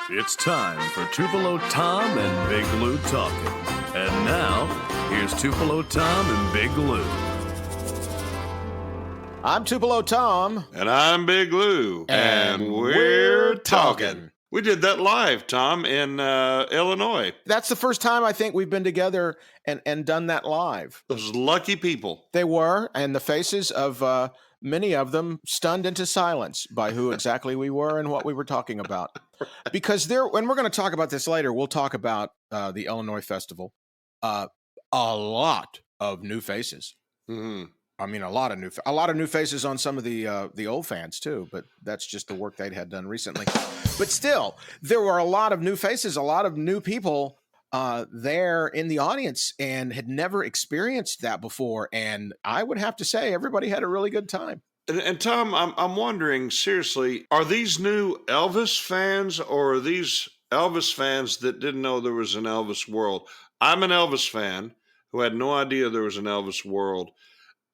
It's time for Tupelo Tom and Big Lou talking. And now, here's Tupelo Tom and Big Lou. I'm Tupelo Tom. And I'm Big Lou. And we're talking. We did that live, Tom, in Illinois. That's the first time I think we've been together and done that live. Those lucky people. They were, and the faces of many of them stunned into silence by who exactly we were and what we were talking about. Because and we're going to talk about this later, we'll talk about the Illinois Festival. A lot of new faces. Mm-hmm. I mean, a lot of new faces on some of the old fans too. But that's just the work they'd had done recently. But still, there were a lot of new faces, a lot of new people there in the audience, and had never experienced that before. And I would have to say, everybody had a really good time. And Tom, I'm wondering seriously, are these new Elvis fans, or are these Elvis fans that didn't know there was an Elvis world? I'm an Elvis fan who had no idea there was an Elvis world.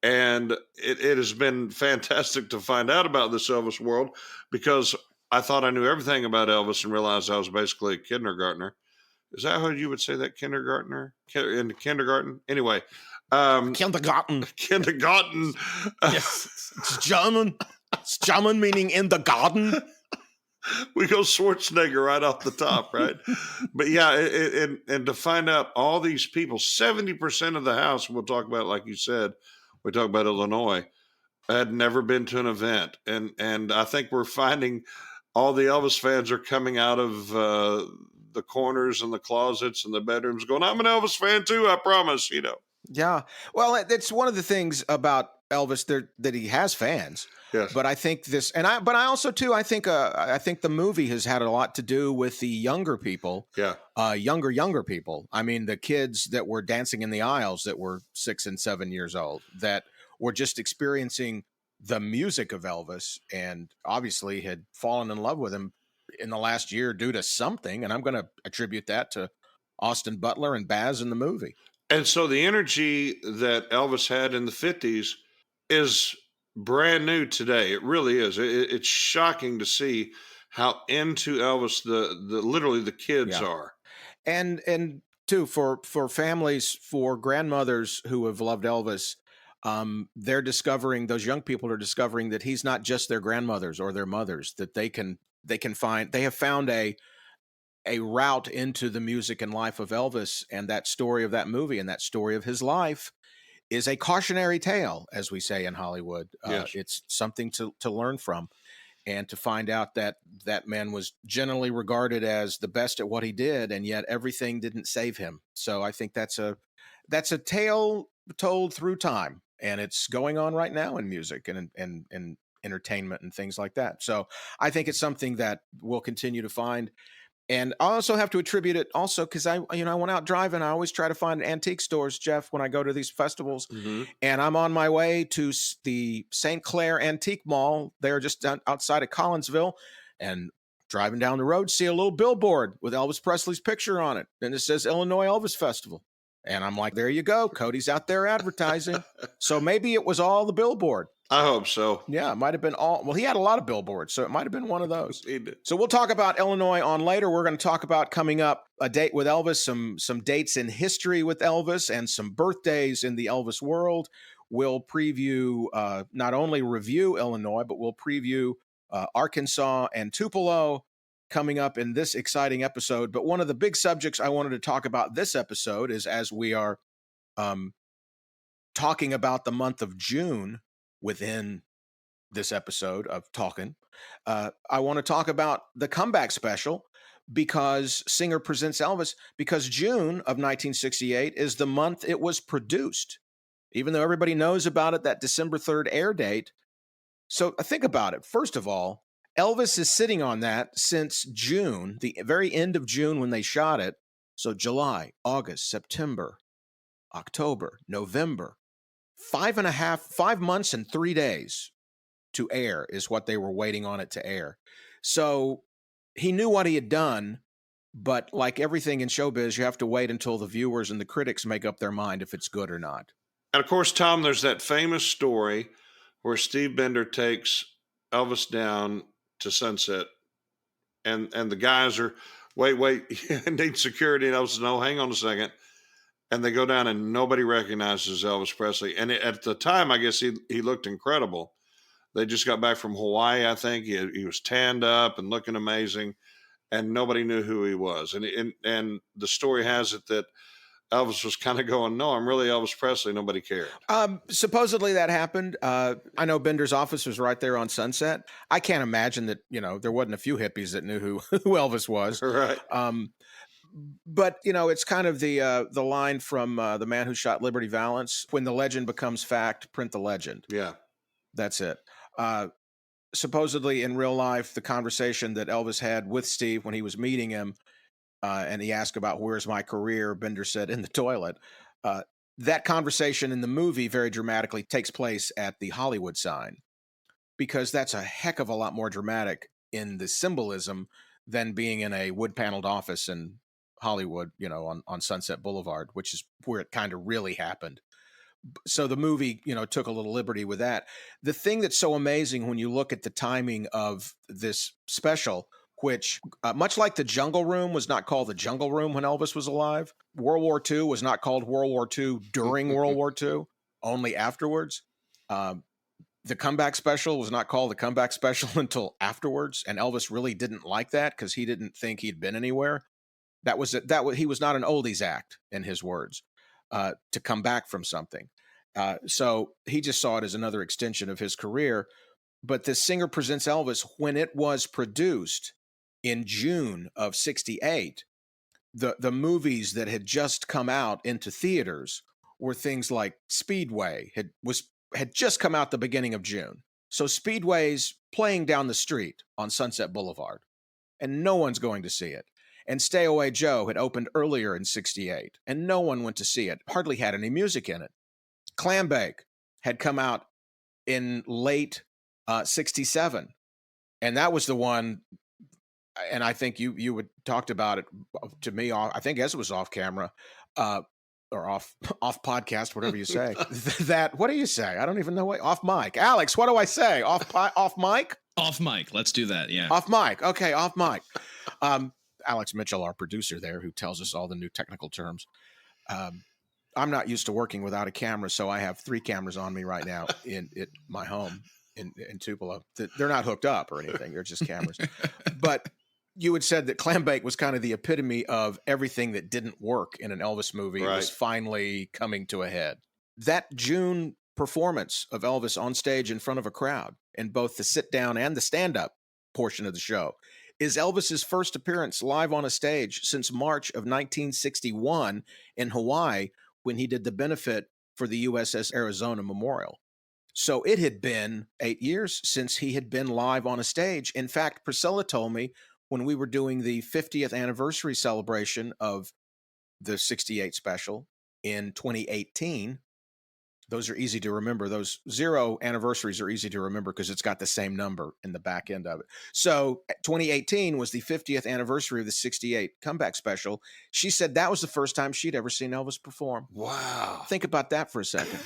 And it has been fantastic to find out about this Elvis world, because I thought I knew everything about Elvis and realized I was basically a kindergartner. Is that how you would say that, kindergartner? In kindergarten? Anyway. Kindergarten. Kindergarten. Yes. It's German. It's German, meaning in the garden. We go Schwarzenegger right off the top, right? But yeah, and to find out all these people, 70% of the house, we'll talk about, like you said, we talk about Illinois, had never been to an event. And I think we're finding all the Elvis fans are coming out of the corners and the closets and the bedrooms going, I'm an Elvis fan too, I promise, Yeah. Well, it's one of the things about Elvis that he has fans. Yes. But I think but I also too, I think the movie has had a lot to do with the younger people. Yeah. Younger people. I mean, the kids that were dancing in the aisles that were 6 and 7 years old, that were just experiencing the music of Elvis and obviously had fallen in love with him in the last year due to something. And I'm going to attribute that to Austin Butler and Baz in the movie. And so the energy that Elvis had in the 50s is brand new today. It really is. It's shocking to see how into Elvis literally the kids are. And too, for families, for grandmothers who have loved Elvis, they're discovering, those young people are discovering that he's not just their grandmothers or their mothers, that they have found a route into the music and life of Elvis, and that story of that movie and that story of his life is a cautionary tale, as we say in Hollywood. Yes. It's something to learn from, and to find out that that man was generally regarded as the best at what he did, and yet everything didn't save him. So I think that's a tale told through time, and it's going on right now in music and entertainment and things like that. So I think it's something that we'll continue to find. And I also have to attribute it also because I went out driving. I always try to find antique stores, Jeff, when I go to these festivals. Mm-hmm. And I'm on my way to the St. Clair Antique Mall. They're just outside of Collinsville, and driving down the road, see a little billboard with Elvis Presley's picture on it. And it says Illinois Elvis Festival. And I'm like, there you go. Cody's out there advertising. So maybe it was all the billboard. I hope so. Yeah, it might have been all. Well, he had a lot of billboards, so it might have been one of those. He did. So we'll talk about Illinois on later. We're going to talk about coming up a date with Elvis, some dates in history with Elvis, and some birthdays in the Elvis world. We'll preview, not only review Illinois, but we'll preview Arkansas and Tupelo coming up in this exciting episode. But one of the big subjects I wanted to talk about this episode is, as we are talking about the month of June within this episode of Talking, I want to talk about the comeback special, because Singer Presents Elvis, because June of 1968 is the month it was produced, even though everybody knows about it, that December 3rd air date. So think about it. First of all, Elvis is sitting on that since June, the very end of June when they shot it. So July, August, September, October, November, 5 months and 3 days to air is what they were waiting on it to air. So he knew what he had done, but like everything in showbiz, you have to wait until the viewers and the critics make up their mind if it's good or not. And of course, Tom, there's that famous story where Steve Bender takes Elvis down to Sunset and the guys are, wait, need security. And Elvis says, no, hang on a second. And they go down and nobody recognizes Elvis Presley. And at the time, I guess he looked incredible. They just got back from Hawaii, I think. He was tanned up and looking amazing, and nobody knew who he was. And the story has it that Elvis was kind of going, no, I'm really Elvis Presley. Nobody cared. Supposedly that happened. I know Bender's office was right there on Sunset. I can't imagine that, there wasn't a few hippies that knew who Elvis was. Right. But, it's kind of the line from The Man Who Shot Liberty Valance: when the legend becomes fact, print the legend. Yeah. That's it. Supposedly in real life, the conversation that Elvis had with Steve when he was meeting him, and he asked about where's my career, Bender said, in the toilet. That conversation in the movie very dramatically takes place at the Hollywood sign, because that's a heck of a lot more dramatic in the symbolism than being in a wood-paneled office in Hollywood, on Sunset Boulevard, which is where it kind of really happened. So the movie, took a little liberty with that. The thing that's so amazing when you look at the timing of this special, which, much like The Jungle Room was not called The Jungle Room when Elvis was alive, World War II was not called World War II during World War II, only afterwards. The Comeback Special was not called The Comeback Special until afterwards, and Elvis really didn't like that because he didn't think he'd been anywhere. He was not an oldies act, in his words, to come back from something. So he just saw it as another extension of his career. But the Singer Presents Elvis, when it was produced in June of '68, the movies that had just come out into theaters were things like Speedway had just come out the beginning of June. So Speedway's playing down the street on Sunset Boulevard, and no one's going to see it. And Stay Away Joe had opened earlier in '68, and no one went to see it. Hardly had any music in it. Clambake had come out in late '67, and that was the one. And I think you had talked about it to me. I think as it was off camera, or off podcast, whatever you say. That, what do you say? I don't even know. Off mic, Alex. What do I say? Off mic. Off mic. Let's do that. Yeah. Off mic. Okay. Off mic. Alex Mitchell, our producer there, who tells us all the new technical terms. I'm not used to working without a camera, so I have 3 cameras on me right now in my home in Tupelo. They're not hooked up or anything; they're just cameras. But you had said that Clambake was kind of the epitome of everything that didn't work in an Elvis movie was finally coming to a head. That June performance of Elvis on stage in front of a crowd, in both the sit-down and the stand-up portion of the show, is Elvis's first appearance live on a stage since March of 1961 in Hawaii, when he did the benefit for the USS Arizona Memorial. So it had been 8 years since he had been live on a stage. In fact, Priscilla told me when we were doing the 50th anniversary celebration of the '68 special in 2018, those are easy to remember. Those 0 anniversaries are easy to remember because it's got the same number in the back end of it. So 2018 was the 50th anniversary of the '68 comeback special. She said that was the first time she'd ever seen Elvis perform. Wow. Think about that for a second.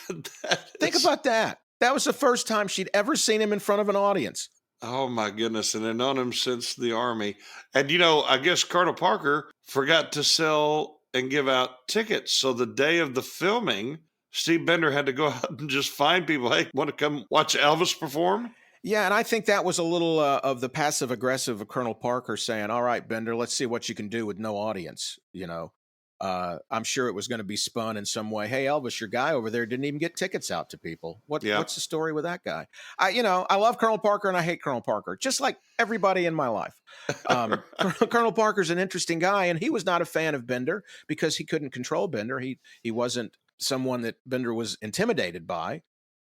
Think about that. That was the first time she'd ever seen him in front of an audience. Oh, my goodness. And they've known him since the Army. And, I guess Colonel Parker forgot to sell and give out tickets. So the day of the filming, Steve Bender had to go out and just find people. Hey, want to come watch Elvis perform? Yeah, and I think that was a little of the passive-aggressive of Colonel Parker saying, all right, Bender, let's see what you can do with no audience, I'm sure it was going to be spun in some way. Hey, Elvis, your guy over there didn't even get tickets out to people. What's the story with that guy? I love Colonel Parker and I hate Colonel Parker, just like everybody in my life. Colonel Parker's an interesting guy, and he was not a fan of Bender because he couldn't control Bender. He wasn't someone that Bender was intimidated by,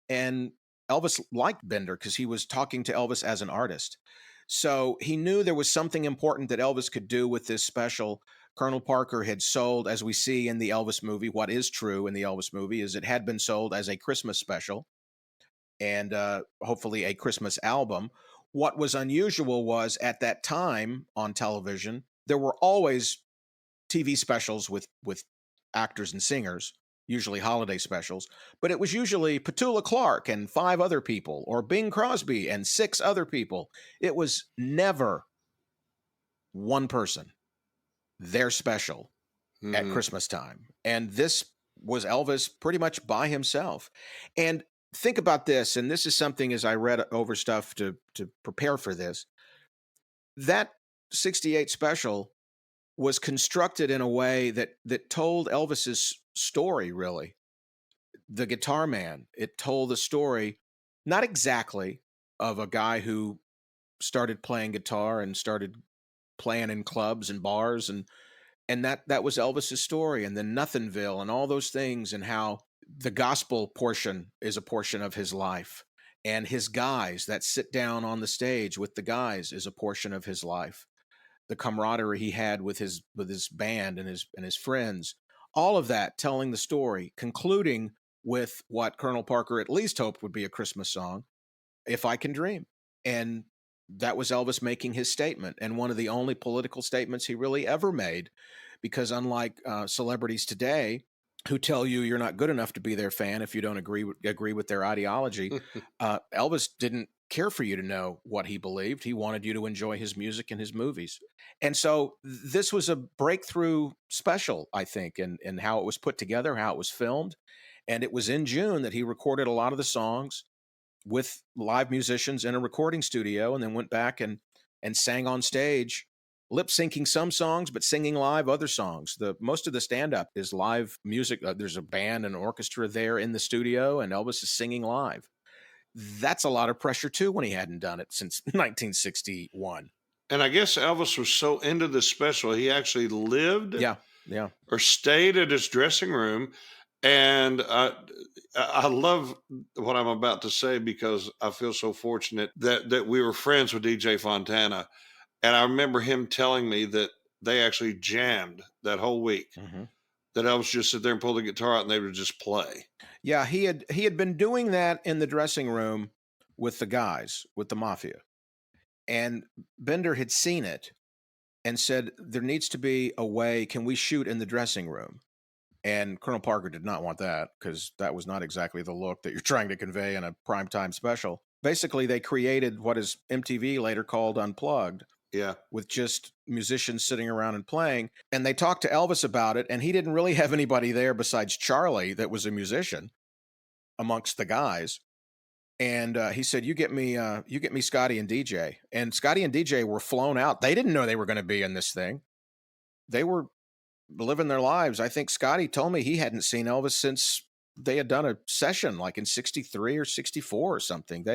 and Elvis liked Bender because he was talking to Elvis as an artist. So he knew there was something important that Elvis could do with this special. Colonel Parker had sold, as we see in the Elvis movie, what is true in the Elvis movie is it had been sold as a Christmas special and hopefully a Christmas album. What was unusual was at that time on television, there were always TV specials with actors and singers, usually holiday specials, but it was usually Petula Clark and 5 other people, or Bing Crosby and 6 other people. It was never one person, their special at Mhm. Christmas time. And this was Elvis pretty much by himself. And think about this, and this is something as I read over stuff to prepare for this. That 68 special was constructed in a way that told Elvis's story, really. The Guitar Man, it told the story, not exactly of a guy who started playing guitar and started playing in clubs and bars, and that was Elvis's story, and then Nothingnville and all those things, and how the gospel portion is a portion of his life, and his guys that sit down on the stage with the guys is a portion of his life. The camaraderie he had with his band and his friends, all of that telling the story, concluding with what Colonel Parker at least hoped would be a Christmas song, "If I Can Dream." And that was Elvis making his statement, and one of the only political statements he really ever made, because unlike celebrities today who tell you you're not good enough to be their fan if you don't agree with their ideology, Elvis didn't care for you to know what he believed. He wanted you to enjoy his music and his movies. And so this was a breakthrough special, I think, in how it was put together, how it was filmed. And it was in June that he recorded a lot of the songs with live musicians in a recording studio, and then went back and sang on stage, lip syncing some songs but singing live other songs. The most of the stand up is live music. There's a band and orchestra there in the studio, and Elvis is singing live. That's a lot of pressure too when he hadn't done it since 1961. And I guess Elvis was so into this special, he actually lived Yeah, yeah. or stayed at his dressing room. And I love what I'm about to say because I feel so fortunate that we were friends with DJ Fontana. And I remember him telling me that they actually jammed that whole week. Mhm. That Elvis just sit there and pull the guitar out and they would just play. Yeah, he had been doing that in the dressing room with the guys, with the Mafia. And Bender had seen it and said, there needs to be a way, can we shoot in the dressing room? And Colonel Parker did not want that, because that was not exactly the look that you're trying to convey in a primetime special. Basically, they created what is MTV later called Unplugged, Yeah. with just musicians sitting around and playing. And they talked to Elvis about it, and he didn't really have anybody there besides Charlie that was a musician amongst the guys. And he said, you get me Scotty and DJ. And Scotty and DJ were flown out. They didn't know they were going to be in this thing. They were living their lives. I think Scotty told me he hadn't seen Elvis since they had done a session like in 63 or 64 or something.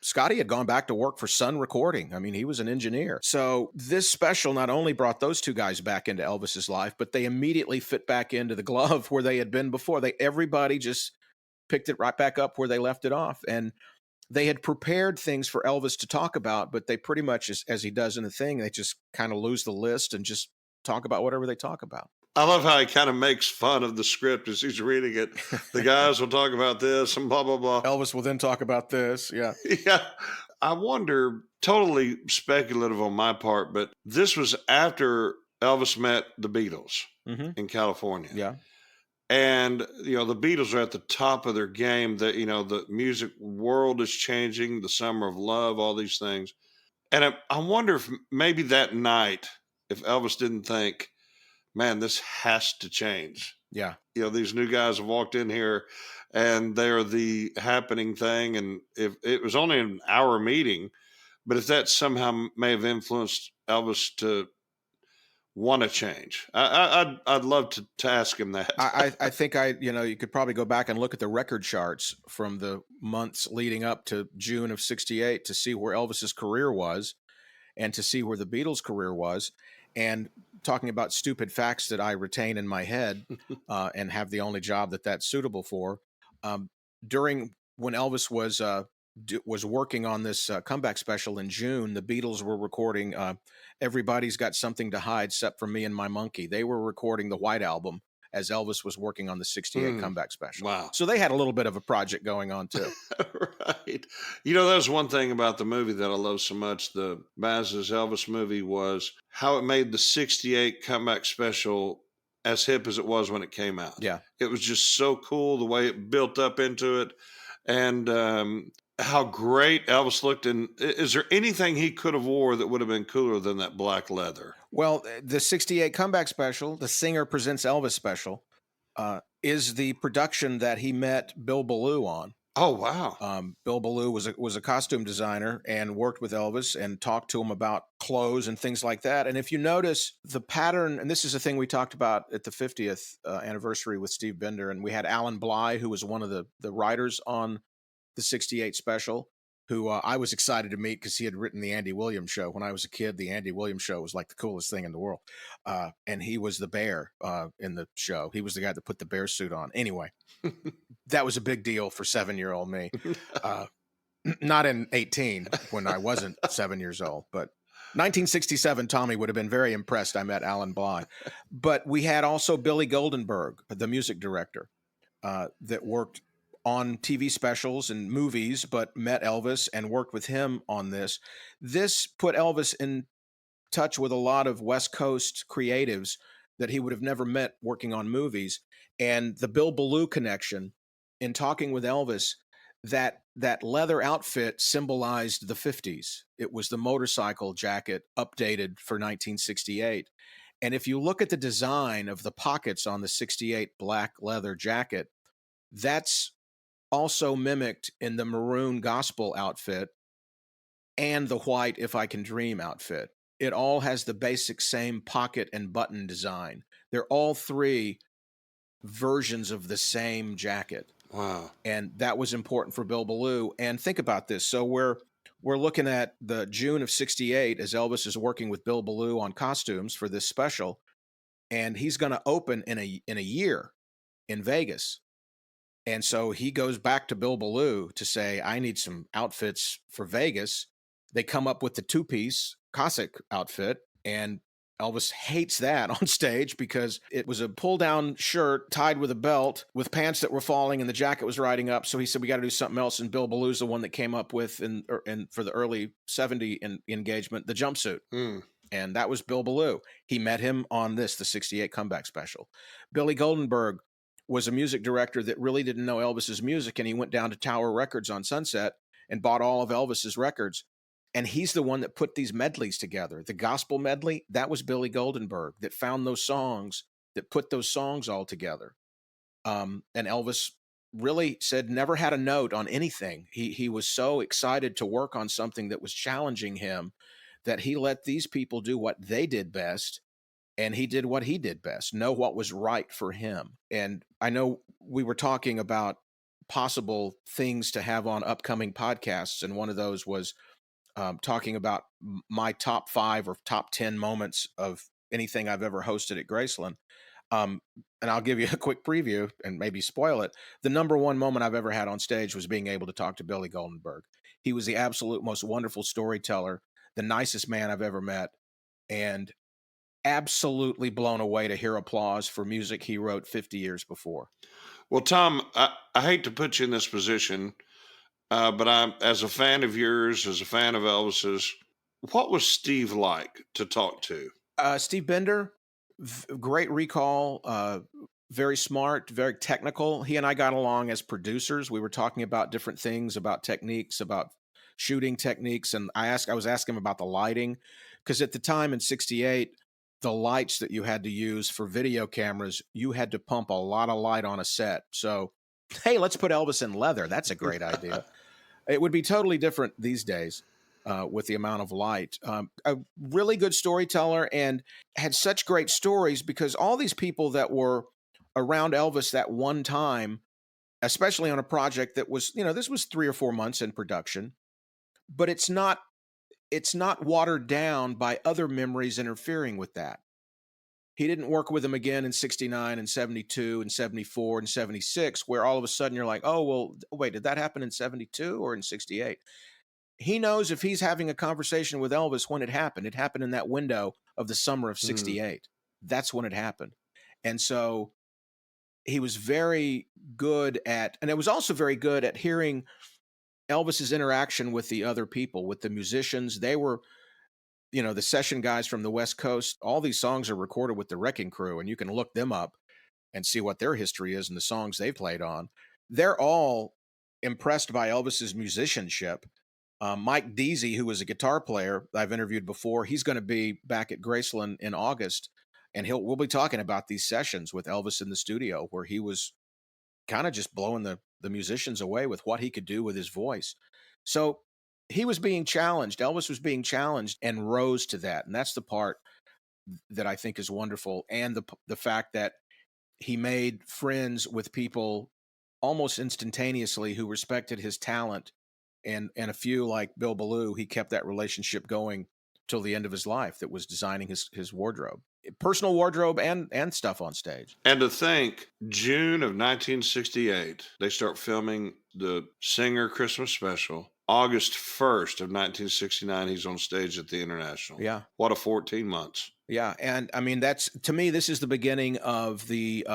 Scotty had gone back to work for Sun Recording. I mean, he was an engineer. So this special not only brought those two guys back into Elvis's life, but they immediately fit back into the glove where they had been before. Everybody just picked it right back up where they left it off. And they had prepared things for Elvis to talk about, but they pretty much, as he does in the thing, they just kind of lose the list and just talk about whatever they talk about. I love how he kind of makes fun of the script as he's reading it. The guys will talk about this and blah, blah, blah. Elvis will then talk about this. Yeah. Yeah. I wonder, totally speculative on my part, but this was after Elvis met the Beatles in California. Yeah. And, the Beatles are at the top of their game. That, the music world is changing, the summer of love, all these things. And I wonder if maybe that night, if Elvis didn't think, man, this has to change. Yeah. These new guys have walked in here and they're the happening thing. And if it was only an hour meeting, but if that somehow may have influenced Elvis to want to change, I'd love to ask him that. I think you could probably go back and look at the record charts from the months leading up to June of 68 to see where Elvis's career was and to see where the Beatles' career was. And talking about stupid facts that I retain in my head and have the only job that's suitable for, during when Elvis was working on this comeback special in June, the Beatles were recording Everybody's Got Something to Hide Except for Me and My Monkey. They were recording the White Album as Elvis was working on the 68 comeback special. Wow. So they had a little bit of a project going on too. Right. That's one thing about the movie that I love so much, the Baz's Elvis movie, was how it made the 68 comeback special as hip as it was when it came out. Yeah. It was just so cool the way it built up into it. And how great Elvis looked. And is there anything he could have wore that would have been cooler than that black leather? Well, the 68 comeback special, the Singer Presents Elvis special, is the production that he met Bill Ballou on. Oh, wow. Bill Ballou was a costume designer and worked with Elvis and talked to him about clothes and things like that. And if you notice the pattern, and this is a thing we talked about at the 50th anniversary with Steve Bender, and we had Alan Bly, who was one of the writers on the 68 special, who I was excited to meet because he had written the Andy Williams Show. When I was a kid, the Andy Williams Show was like the coolest thing in the world. And he was the bear in the show. He was the guy that put the bear suit on. Anyway, that was a big deal for 7-year-old me. Not in 18 when I wasn't 7 years old, but 1967, Tommy would have been very impressed I met Alan Bly. But we had also Billy Goldenberg, the music director, that worked on TV specials and movies, but met Elvis and worked with him on this. This put Elvis in touch with a lot of West Coast creatives that he would have never met working on movies. And the Bill Ballou connection, in talking with Elvis, that leather outfit symbolized the 50s. It was the motorcycle jacket updated for 1968. And if you look at the design of the pockets on the 68 black leather jacket, that's also mimicked in the maroon gospel outfit and the white If I Can Dream outfit. It all has the basic same pocket and button design. They're all three versions of the same jacket. Wow. And that was important for Bill Ballou. And think about this. So we're looking at the June of 68 as Elvis is working with Bill Ballou on costumes for this special. And he's going to open in a year in Vegas. And so he goes back to Bill Ballou to say, I need some outfits for Vegas. They come up with the two-piece Cossack outfit, and Elvis hates that on stage because it was a pull-down shirt tied with a belt with pants that were falling and the jacket was riding up. So he said, we got to do something else. And Bill Ballou's the one that came up with, in for the early 70 engagement, the jumpsuit. And that was Bill Ballou. He met him on the 68 comeback special. Billy Goldenberg was a music director that really didn't know Elvis's music, and he went down to Tower Records on Sunset and bought all of Elvis's records. And he's the one that put these medleys together. The gospel medley, that was Billy Goldenberg that found those songs, that put those songs all together. And Elvis really said never had a note on anything. He was so excited to work on something that was challenging him that he let these people do what they did best. And he did what he did best, know what was right for him. And I know we were talking about possible things to have on upcoming podcasts. And one of those was talking about my top 5 or top 10 moments of anything I've ever hosted at Graceland. And I'll give you a quick preview and maybe spoil it. The number one moment I've ever had on stage was being able to talk to Billy Goldenberg. He was the absolute most wonderful storyteller, the nicest man I've ever met, and absolutely blown away to hear applause for music he wrote 50 years before. Well, Tom, I hate to put you in this position, but as a fan of yours, as a fan of Elvis's, what was Steve like to talk to? Steve Bender, great recall, very smart, very technical. He and I got along as producers. We were talking about different things, about techniques, about shooting techniques. And I was asking him about the lighting, because at the time in 68, the lights that you had to use for video cameras, you had to pump a lot of light on a set. So, hey, let's put Elvis in leather. That's a great idea. It would be totally different these days with the amount of light. A really good storyteller, and had such great stories, because all these people that were around Elvis that one time, especially on a project that was, this was 3 or 4 months in production, but it's not watered down by other memories interfering with that. He didn't work with him again in 69 and 72 and 74 and 76, where all of a sudden you're like, oh, well, wait, did that happen in 72 or in 68? He knows if he's having a conversation with Elvis when it happened in that window of the summer of 68. That's when it happened. And so he was very good at, and it was also very good at hearing Elvis's interaction with the other people, with the musicians. They were, the session guys from the West Coast. All these songs are recorded with the Wrecking Crew, and you can look them up and see what their history is and the songs they played on. They're all impressed by Elvis's musicianship. Mike Deasy, who was a guitar player I've interviewed before, he's going to be back at Graceland in August, and we'll be talking about these sessions with Elvis in the studio where he was kind of just blowing the musicians away with what he could do with his voice. So he was being challenged. Elvis was being challenged and rose to that. And that's the part that I think is wonderful. And the fact that he made friends with people almost instantaneously who respected his talent. And a few like Bill Ballou, he kept that relationship going till the end of his life, that was designing his wardrobe, personal wardrobe and stuff on stage. And to think, June of 1968, they start filming the Singer Christmas special. August 1st of 1969, he's on stage at the International. Yeah. What a 14 months. Yeah. And I mean, to me, this is the beginning of the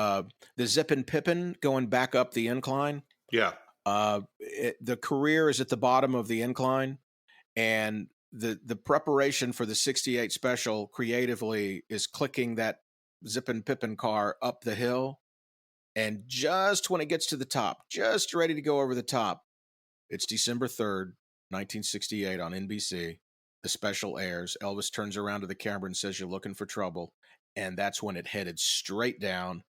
Zippin' Pippin going back up the incline. Yeah. The career is at the bottom of the incline, and the preparation for the 68 special creatively is clicking that Zippin' Pippin car up the hill. And just when it gets to the top, just ready to go over the top, it's December 3rd, 1968 on NBC. The special airs. Elvis turns around to the camera and says, "You're looking for trouble." And that's when it headed straight down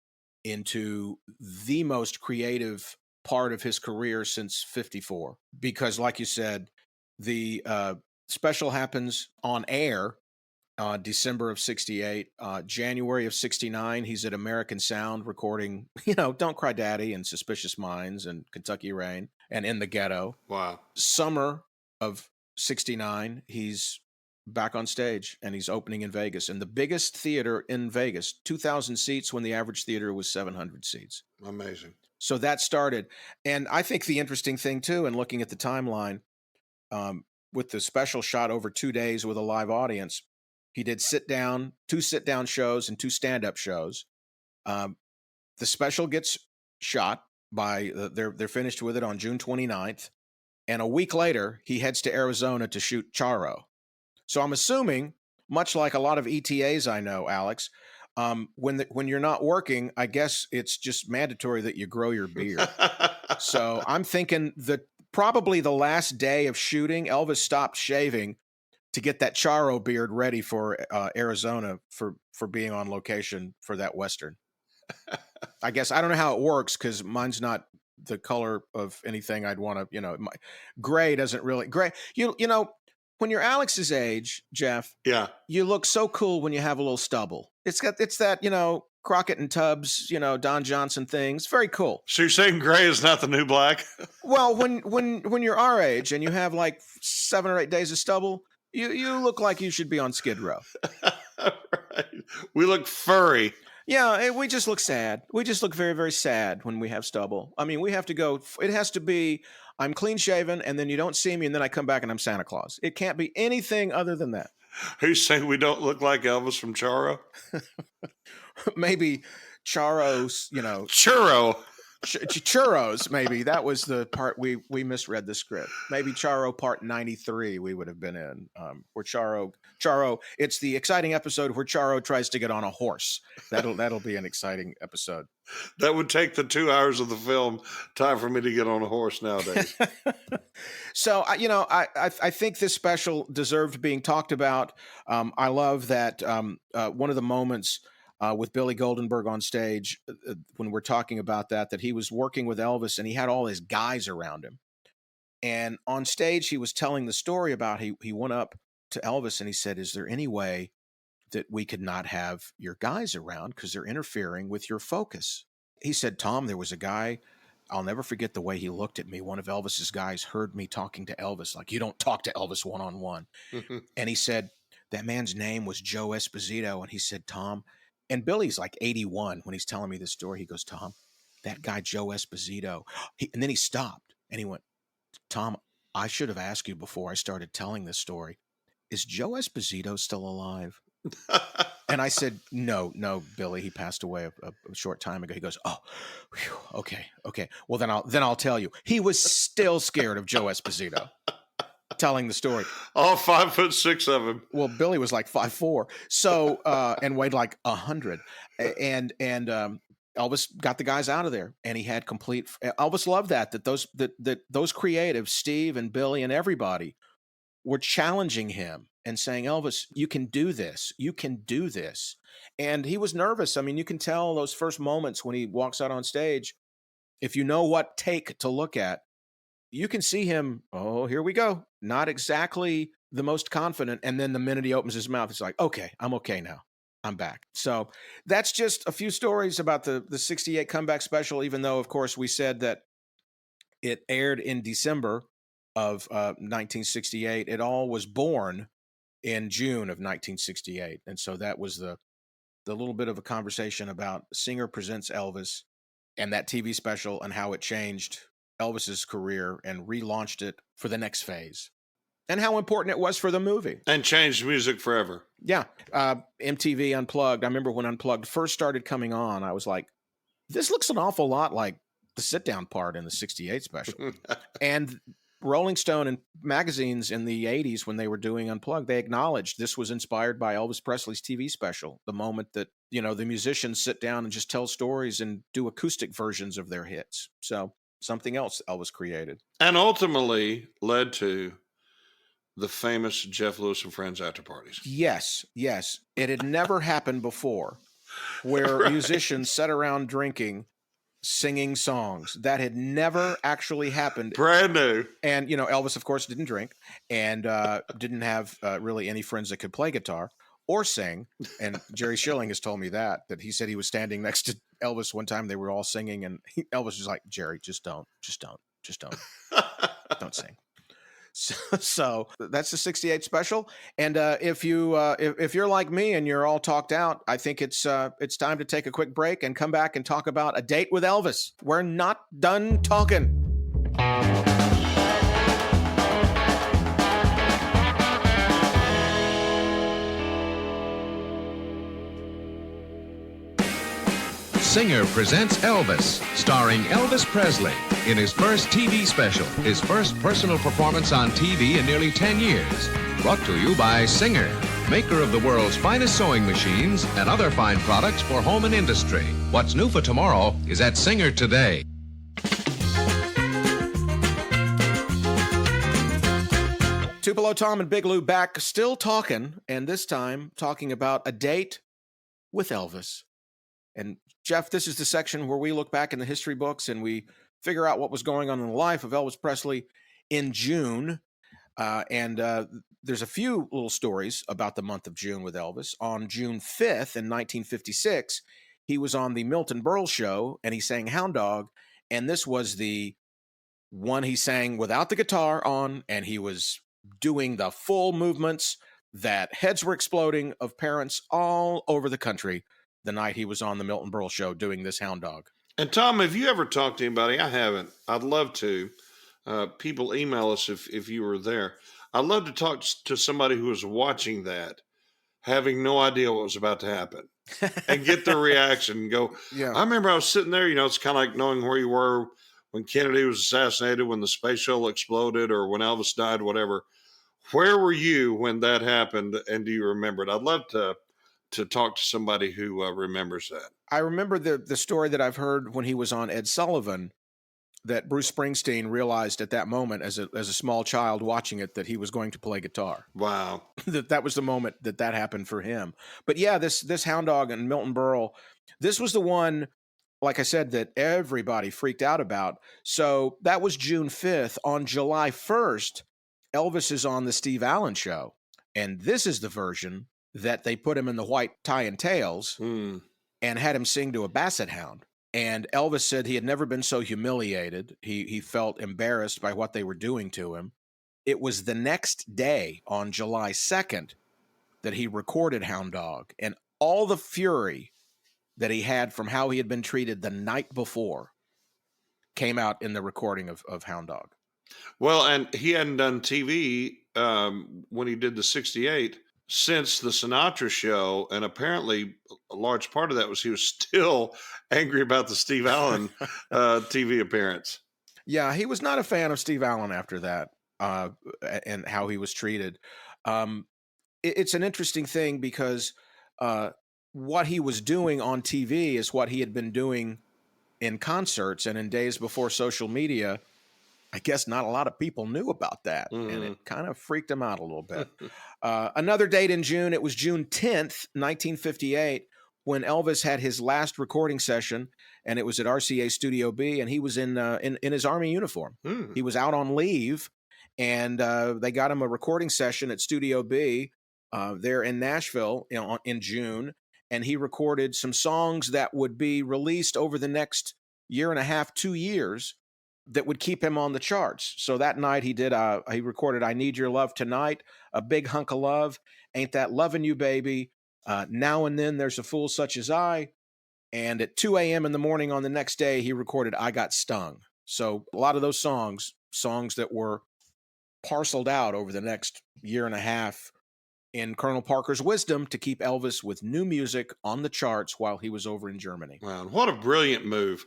into the most creative part of his career since 54. Because like you said, the special happens on air December of 68. January of 69, he's at American Sound recording, Don't Cry Daddy and Suspicious Minds and Kentucky Rain and In the Ghetto. Wow. Summer of 69, he's back on stage and he's opening in Vegas. And the biggest theater in Vegas, 2,000 seats when the average theater was 700 seats. Amazing. So that started. And I think the interesting thing, too, in looking at the timeline, with the special shot over 2 days with a live audience, he did two sit-down shows and 2 stand-up shows. The special gets shot by, they're finished with it on June 29th. And a week later, he heads to Arizona to shoot Charo. So I'm assuming, much like a lot of ETAs I know, Alex, when you're not working, I guess it's just mandatory that you grow your beard. So I'm thinking that probably the last day of shooting, Elvis stopped shaving to get that Charo beard ready for Arizona for being on location for that Western. I guess I don't know how it works because mine's not the color of anything I'd want to, gray doesn't really gray. When you're Alex's age, Jeff, yeah, you look so cool when you have a little stubble. It's that, Crockett and Tubbs, Don Johnson things. Very cool. So you're saying gray is not the new black? Well, when you're our age and you have like 7 or 8 days of stubble, you look like you should be on Skid Row. Right. We look furry. Yeah, we just look sad. We just look very, very sad when we have stubble. I mean, we have to go. It has to be, I'm clean shaven, and then you don't see me, and then I come back and I'm Santa Claus. It can't be anything other than that. Are you saying we don't look like Elvis from Charo? Maybe Charo's, Churro. Churros, maybe. That was the part we misread the script. Maybe Charo part 93 we would have been in. Where Charo, it's the exciting episode where Charo tries to get on a horse. That'll be an exciting episode. That would take the 2 hours of the film time for me to get on a horse nowadays. So, I think this special deserved being talked about. I love that one of the moments with Billy Goldenberg on stage, when we're talking about that he was working with Elvis and he had all his guys around him. And on stage, he was telling the story about he went up to Elvis and he said, "Is there any way that we could not have your guys around because they're interfering with your focus?" He said, "Tom, there was a guy, I'll never forget the way he looked at me. One of Elvis's guys heard me talking to Elvis, like, you don't talk to Elvis one-on-one." And he said, that man's name was Joe Esposito. And he said, "Tom," and Billy's like 81 when he's telling me this story. He goes, "Tom, that guy Joe Esposito." And then he stopped and he went, "Tom, I should have asked you before I started telling this story. Is Joe Esposito still alive?" And I said, no, Billy, he passed away a short time ago. He goes, "Oh, whew, okay. Well, then I'll tell you." He was still scared of Joe Esposito telling the story. All 5'6" of him. Well, Billy was like 5'4", so and weighed like 100. And Elvis got the guys out of there, and he had complete. Elvis loved that those creatives, Steve and Billy and everybody, were challenging him and saying, Elvis, you can do this. You can do this. And he was nervous. I mean, you can tell those first moments when he walks out on stage, if you know what take to look at, you can see him, oh, here we go. Not exactly the most confident. And then the minute he opens his mouth, it's like, okay, I'm okay now. I'm back. So that's just a few stories about the 68 comeback special, even though, of course, we said that it aired in December of 1968. It all was born in June of 1968. And so that was the little bit of a conversation about Singer Presents Elvis and that TV special and how it changed Elvis's career and relaunched it for the next phase, and how important it was for the movie. And changed music forever. Yeah. MTV Unplugged. I remember when Unplugged first started coming on, I was like, this looks an awful lot like the sit-down part in the 68 special. And Rolling Stone and magazines in the 80s, when they were doing Unplugged, they acknowledged this was inspired by Elvis Presley's TV special, the moment that, the musicians sit down and just tell stories and do acoustic versions of their hits. So something else Elvis created. And ultimately led to the famous Jeff Lewis and Friends after parties. Yes. It had never happened before where Right. musicians sat around drinking, singing songs. That had never actually happened. Brand new. And, Elvis, of course, didn't drink and didn't have really any friends that could play guitar or sing. And Jerry Schilling has told me that he said he was standing next to Elvis one time. They were all singing, and Elvis was like, Jerry, just don't sing. So that's the 68 special. And if you're like me and you're all talked out, I think it's time to take a quick break and come back and talk about A Date with Elvis. We're not done talking. Singer Presents Elvis, starring Elvis Presley in his first TV special, his first personal performance on TV in nearly 10 years. Brought to you by Singer, maker of the world's finest sewing machines and other fine products for home and industry. What's new for tomorrow is at Singer today. Tupelo Tom and Big Lou back, still talking, and this time talking about A Date with Elvis. And Jeff, this is the section where we look back in the history books and we figure out what was going on in the life of Elvis Presley in June. And there's a few little stories about the month of June with Elvis. On June 5th in 1956, he was on the Milton Berle Show and he sang Hound Dog. And this was the one he sang without the guitar on, and he was doing the full movements that heads were exploding of parents all over the country the night he was on the Milton Berle Show doing this Hound Dog. And Tom, have you ever talked to anybody? I haven't. I'd love to. People email us if you were there. I'd love to talk to somebody who was watching that, having no idea what was about to happen, and get their reaction and go, Yeah. I remember I was sitting there, it's kind of like knowing where you were when Kennedy was assassinated, when the space shuttle exploded, or when Elvis died, whatever. Where were you when that happened, and do you remember it? I'd love to talk to somebody who remembers that. I remember the story that I've heard when he was on Ed Sullivan, that Bruce Springsteen realized at that moment as a small child watching it that he was going to play guitar. Wow. that was the moment that happened for him. But yeah, this Hound Dog and Milton Berle, this was the one, like I said, that everybody freaked out about. So that was June 5th. On July 1st, Elvis is on the Steve Allen Show. And this is the version that they put him in the white tie and tails and had him sing to a basset hound. And Elvis said he had never been so humiliated. He felt embarrassed by what they were doing to him. It was the next day, on July 2nd, that he recorded Hound Dog. And all the fury that he had from how he had been treated the night before came out in the recording of Hound Dog. Well, and he hadn't done TV when he did the 68 since the Sinatra show. And apparently a large part of that was he was still angry about the Steve Allen TV appearance. Yeah, he was not a fan of Steve Allen after that and how he was treated. It's an interesting thing because what he was doing on TV is what he had been doing in concerts, and in days before social media, I guess not a lot of people knew about that, and it kind of freaked him out a little bit. Another date in June, it was June 10th, 1958, when Elvis had his last recording session, and it was at RCA Studio B, and he was in his Army uniform. He was out on leave, and they got him a recording session at Studio B there in Nashville in June, and he recorded some songs that would be released over the next year and a half, 2 years, that would keep him on the charts. So that night he recorded I Need Your Love Tonight, A Big Hunk of Love, Ain't That Lovin' You Baby, Now and Then There's a Fool Such as I, and at 2 a.m. in the morning on the next day, he recorded I Got Stung. So a lot of those songs that were parceled out over the next year and a half in Colonel Parker's wisdom to keep Elvis with new music on the charts while he was over in Germany. Wow, what a brilliant move,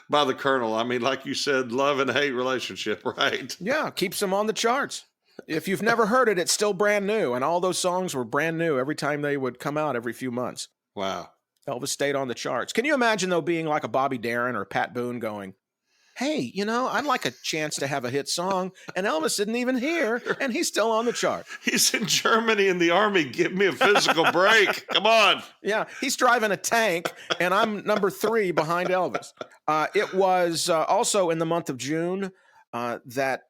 by the Colonel. I mean, like you said, love and hate relationship, right? Yeah, keeps him on the charts. If you've never heard it, it's still brand new, and all those songs were brand new every time they would come out every few months. Wow. Elvis stayed on the charts. Can you imagine, though, being like a Bobby Darin or Pat Boone going, hey, I'd like a chance to have a hit song, and Elvis isn't even here, and he's still on the chart. He's in Germany in the Army. Give me a physical break. Come on. Yeah, he's driving a tank, and I'm number 3 behind Elvis. It was also in the month of June that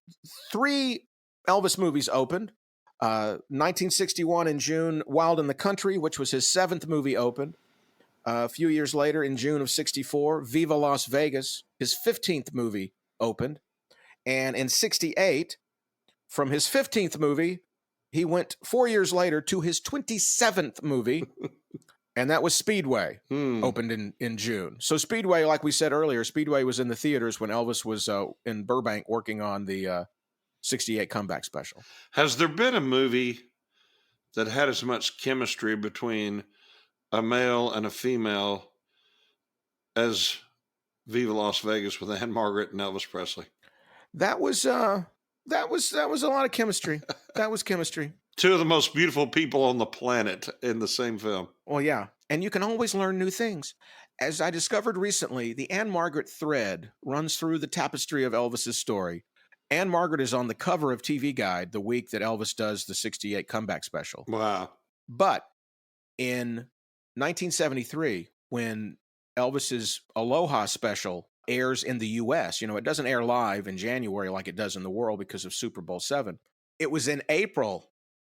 3 Elvis movies opened. 1961 in June, Wild in the Country, which was his 7th movie, opened. A few years later, in June of 64, Viva Las Vegas, his 15th movie, opened. And in 68, from his 15th movie, he went 4 years later to his 27th movie, and that was Speedway, opened in June. So Speedway, like we said earlier, Speedway was in the theaters when Elvis was in Burbank working on the 68 comeback special. Has there been a movie that had as much chemistry between a male and a female as Viva Las Vegas with Anne Margaret and Elvis Presley? That was a lot of chemistry. That was chemistry. 2 of the most beautiful people on the planet in the same film. Well, yeah. And you can always learn new things. As I discovered recently, the Anne Margaret thread runs through the tapestry of Elvis's story. Anne Margaret is on the cover of TV Guide the week that Elvis does the 68 comeback special. Wow. But in 1973, when Elvis's Aloha special airs in the U.S., it doesn't air live in January like it does in the world because of Super Bowl VII. It was in April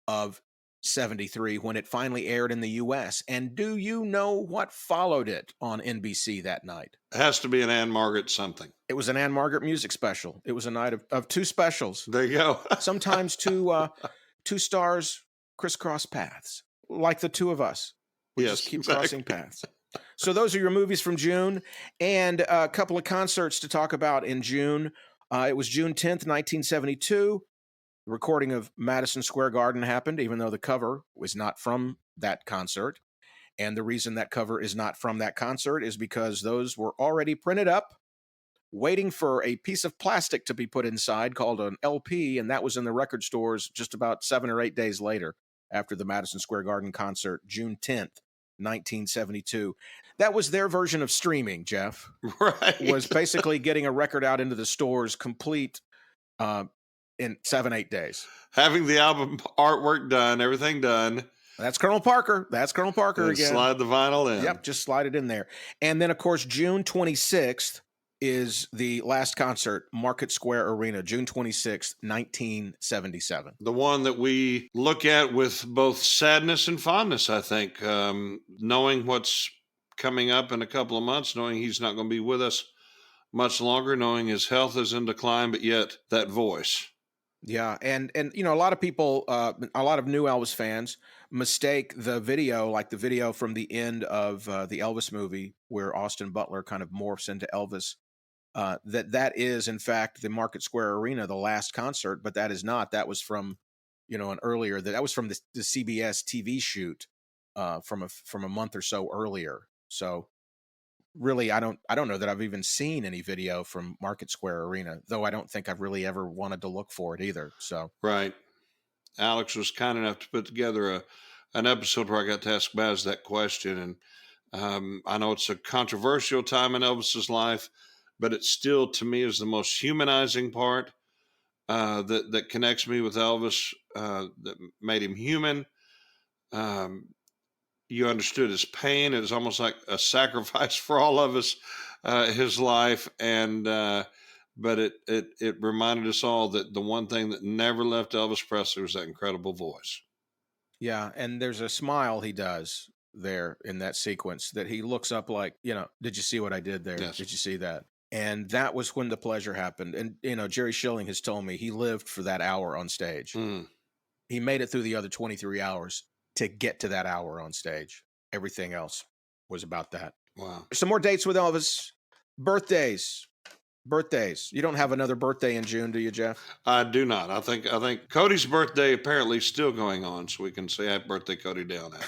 of 73 when it finally aired in the U.S. And do you know what followed it on NBC that night? It has to be an Anne Margaret something. It was an Anne Margaret music special. It was a night of 2 specials. There you go. Sometimes 2 stars crisscross paths, like the 2 of us. We just keep crossing paths. So those are your movies from June, and a couple of concerts to talk about in June. It was June 10th, 1972. The recording of Madison Square Garden happened, even though the cover was not from that concert. And the reason that cover is not from that concert is because those were already printed up, waiting for a piece of plastic to be put inside called an LP, and that was in the record stores just about 7 or 8 days later after the Madison Square Garden concert, June 10th, 1972. That was their version of streaming, Jeff. Right. Was basically getting a record out into the stores complete in 7-8 days. Having the album artwork done, everything done. That's Colonel Parker. That's Colonel Parker again. Slide the vinyl in. Yep, just slide it in there. And then, of course, June 26th is the last concert, Market Square Arena, June 26th, 1977. The one that we look at with both sadness and fondness, I think. Knowing what's coming up in a couple of months, knowing he's not going to be with us much longer, knowing his health is in decline, but yet that voice. Yeah, and a lot of people, a lot of new Elvis fans mistake the video, like the video from the end of the Elvis movie where Austin Butler kind of morphs into Elvis, that is, in fact, the Market Square Arena, the last concert, but that is not. That was from, an earlier, that was from the CBS TV shoot from a month or so earlier. So really, I don't know that I've even seen any video from Market Square Arena, though I don't think I've really ever wanted to look for it either. So right, Alex was kind enough to put together an episode where I got to ask Baz that question. And I know it's a controversial time in Elvis's life, but it still, to me, is the most humanizing part that connects me with Elvis, that made him human. You understood his pain. It was almost like a sacrifice for all of us, his life. And but it reminded us all that the one thing that never left Elvis Presley was that incredible voice. Yeah, and there's a smile he does there in that sequence that he looks up like, did you see what I did there? Yes. Did you see that? And that was when the pleasure happened. And, Jerry Schilling has told me he lived for that hour on stage. Mm. He made it through the other 23 hours to get to that hour on stage. Everything else was about that. Wow. Some more dates with Elvis. Birthdays. You don't have another birthday in June, do you, Jeff? I do not. I think Cody's birthday apparently is still going on, so we can say happy birthday, Cody, down there.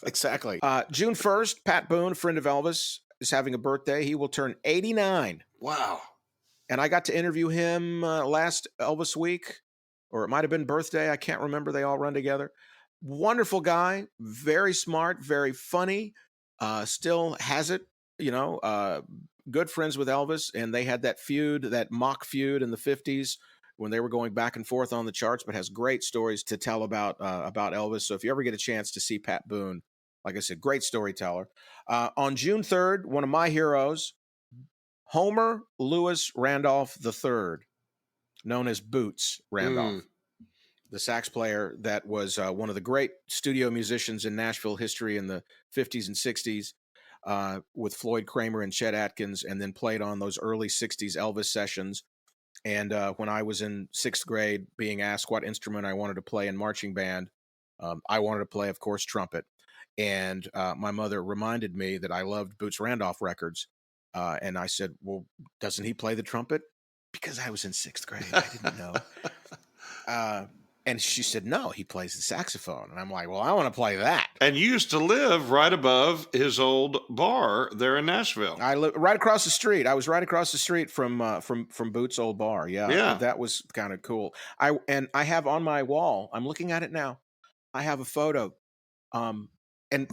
Exactly. June 1st, Pat Boone, friend of Elvis, is having a birthday. He will turn 89. Wow. And I got to interview him last Elvis week, or it might have been birthday. I can't remember. They all run together. Wonderful guy, very smart, very funny, still has it, good friends with Elvis. And they had that feud, that mock feud in the 50s when they were going back and forth on the charts, but has great stories to tell about Elvis. So if you ever get a chance to see Pat Boone, like I said, great storyteller. On June 3rd, one of my heroes, Homer Lewis Randolph III, known as Boots Randolph, the sax player that was one of the great studio musicians in Nashville history in the 50s and 60s with Floyd Kramer and Chet Atkins, and then played on those early 60s Elvis sessions. And when I was in 6th grade being asked what instrument I wanted to play in marching band, I wanted to play, of course, trumpet. And my mother reminded me that I loved Boots Randolph records. And I said, well, doesn't he play the trumpet? Because I was in 6th grade. I didn't know. And she said, no, he plays the saxophone. And I'm like, well, I want to play that. And you used to live right above his old bar there in Nashville. I live right across the street. I was right across the street from Boots' old bar. Yeah. That was kind of cool. I have on my wall, I'm looking at it now, I have a photo. And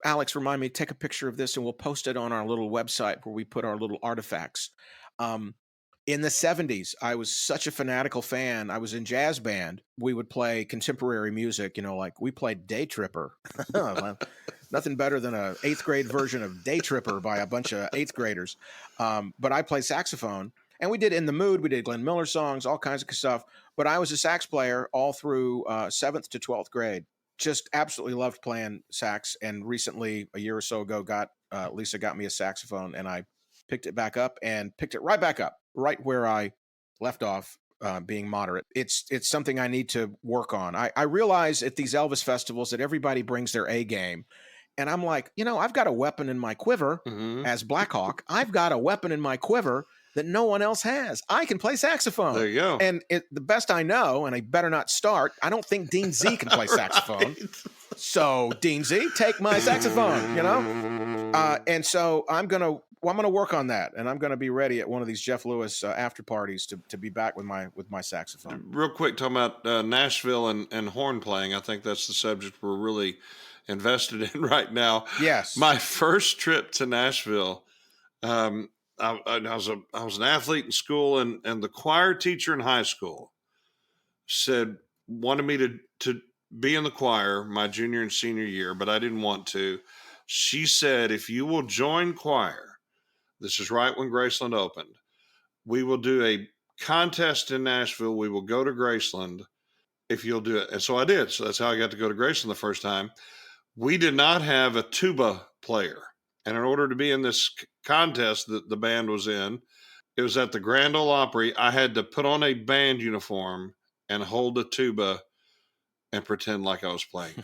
Alex, remind me, take a picture of this and we'll post it on our little website where we put our little artifacts. In the 70s, I was such a fanatical fan. I was in jazz band. We would play contemporary music, like we played Day Tripper. Nothing better than a 8th grade version of Day Tripper by a bunch of 8th graders. But I played saxophone. And we did In the Mood. We did Glenn Miller songs, all kinds of stuff. But I was a sax player all through 7th to 12th grade. Just absolutely loved playing sax. And recently, a year or so ago, Lisa got me a saxophone, and I picked it back up and picked it right back up, right where I left off, being moderate. It's something I need to work on. I realize at these Elvis festivals that everybody brings their A game. And I'm like, I've got a weapon in my quiver as Black Hawk. I've got a weapon in my quiver that no one else has. I can play saxophone. There you go. And the best I know, and I better not start, I don't think Dean Z can play saxophone. So Dean Z, take my saxophone, And so I'm going to work on that, and I'm going to be ready at one of these Jeff Lewis after parties to be back with my saxophone. Real quick, talking about Nashville and horn playing, I think that's the subject we're really invested in right now. Yes. My first trip to Nashville, I was an athlete in school, and the choir teacher in high school wanted me to be in the choir my junior and senior year, but I didn't want to. She said, if you will join choir, this is right when Graceland opened, we will do a contest in Nashville. We will go to Graceland if you'll do it. And so I did. So that's how I got to go to Graceland the first time. We did not have a tuba player. And in order to be in this contest that the band was in, it was at the Grand Ole Opry. I had to put on a band uniform and hold a tuba and pretend like I was playing.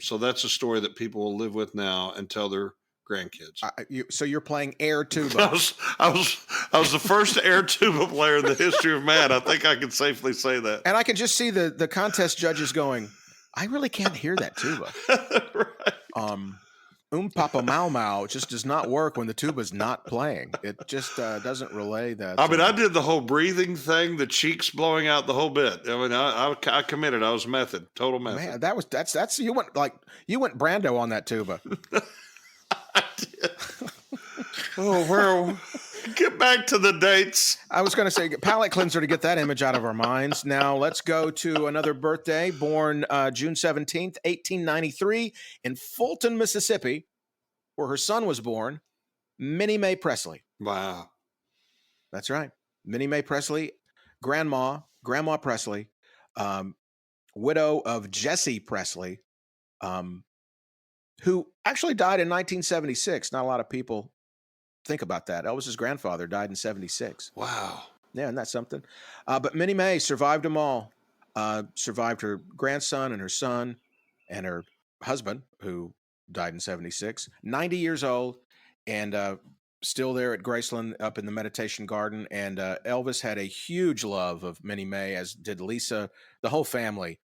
So that's a story that people will live with now and tell their grandkids. So you're playing air tuba. I was the first air tuba player in the history of man. I think I can safely say that. And I can just see the contest judges going, I really can't hear that tuba. Right. Papa Mau Mau just does not work when the tuba's not playing. It just doesn't relay that. I mean, I did the whole breathing thing, the cheeks blowing out, the whole bit. I mean, I committed. I was method, total method. Man, that's you went Brando on that tuba. I did. Get back to the dates. I was going to say palate cleanser to get that image out of our minds. Now let's go to another birthday, born June 17th, 1893 in Fulton, Mississippi, where her son was born, Minnie Mae Presley. Wow. That's right. Minnie Mae Presley, Grandma Presley, widow of Jesse Presley, who actually died in 1976. Not a lot of people think about that. Elvis's grandfather died in 76. Wow. Yeah, isn't that something? But Minnie Mae survived them all. Survived her grandson and her son and her husband, who died in 76. 90 years old and still there at Graceland up in the Meditation Garden. And Elvis had a huge love of Minnie Mae, as did Lisa. The whole family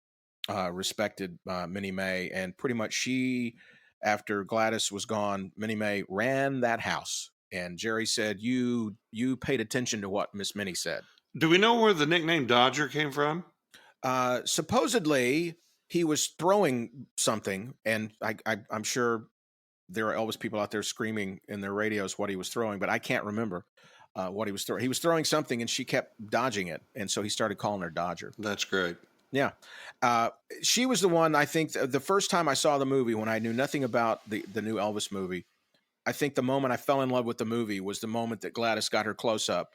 respected Minnie Mae. And pretty much she, after Gladys was gone, Minnie Mae ran that house. And Jerry said, you paid attention to what Miss Minnie said. Do we know where the nickname Dodger came from? Supposedly, he was throwing something, and I'm sure there are Elvis people out there screaming in their radios what he was throwing, but I can't remember what he was throwing. He was throwing something, and she kept dodging it, and so he started calling her Dodger. That's great. Yeah. She was the one, I think, the first time I saw the movie, when I knew nothing about the new Elvis movie, I think the moment I fell in love with the movie was the moment that Gladys got her close-up.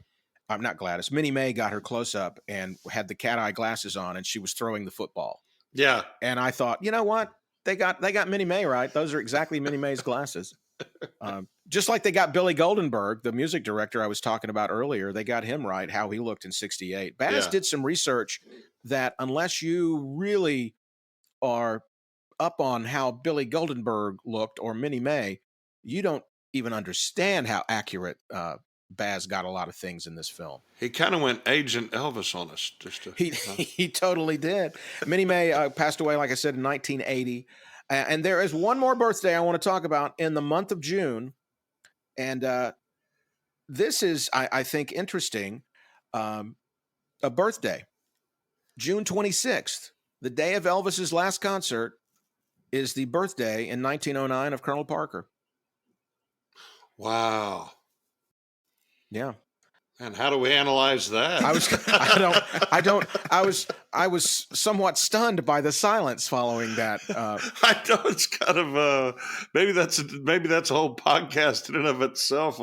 Not Gladys. Minnie Mae got her close-up and had the cat-eye glasses on, and she was throwing the football. Yeah. And I thought, you know what? They got Minnie Mae right. Those are exactly Minnie Mae's glasses. Just like they got Billy Goldenberg, the music director I was talking about earlier, they got him right, how he looked in 68. Baz did some research that unless you really are up on how Billy Goldenberg looked or Minnie Mae, you don't even understand how accurate Baz got a lot of things in this film. He kind of went Agent Elvis on us. He totally did. Minnie Mae passed away, like I said, in 1980. And there is one more birthday I want to talk about in the month of June. And this is, I think, interesting. A birthday. June 26th, the day of Elvis's last concert, is the birthday in 1909 of Colonel Parker. Wow. Yeah. And how do we analyze that? I was somewhat stunned by the silence following that. I know it's kind of maybe that's a whole podcast in and of itself.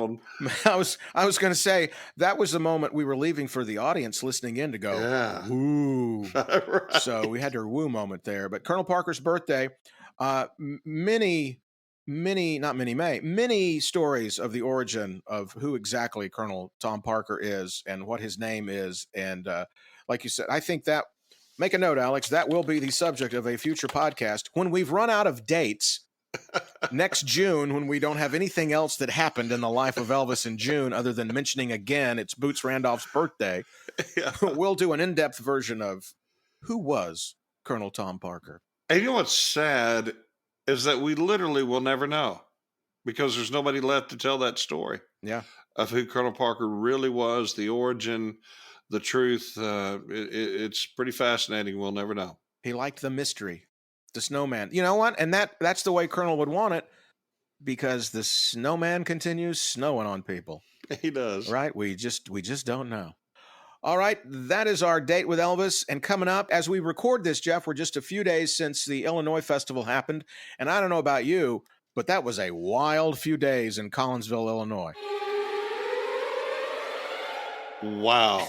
I was going to say that was the moment we were leaving for the audience listening in to go, yeah. Woo. Right. So we had our woo moment there. But Colonel Parker's birthday, many stories of the origin of who exactly Colonel Tom Parker is and what his name is. And like you said, I think that, make a note, Alex, that will be the subject of a future podcast when we've run out of dates next June, when we don't have anything else that happened in the life of Elvis in June other than mentioning again it's Boots Randolph's birthday. Yeah. We'll do an in-depth version of who was Colonel Tom Parker. And you know what's sad is that we literally will never know, because there's nobody left to tell that story. Yeah. Of who Colonel Parker really was, the origin, the truth. It's pretty fascinating. We'll never know. He liked the mystery, the snowman. You know what? And that's the way Colonel would want it, because the snowman continues snowing on people. He does. Right? We just don't know. All right, that is our date with Elvis. And coming up, as we record this, Jeff, we're just a few days since the Illinois Festival happened. And I don't know about you, but that was a wild few days in Collinsville, Illinois. Wow.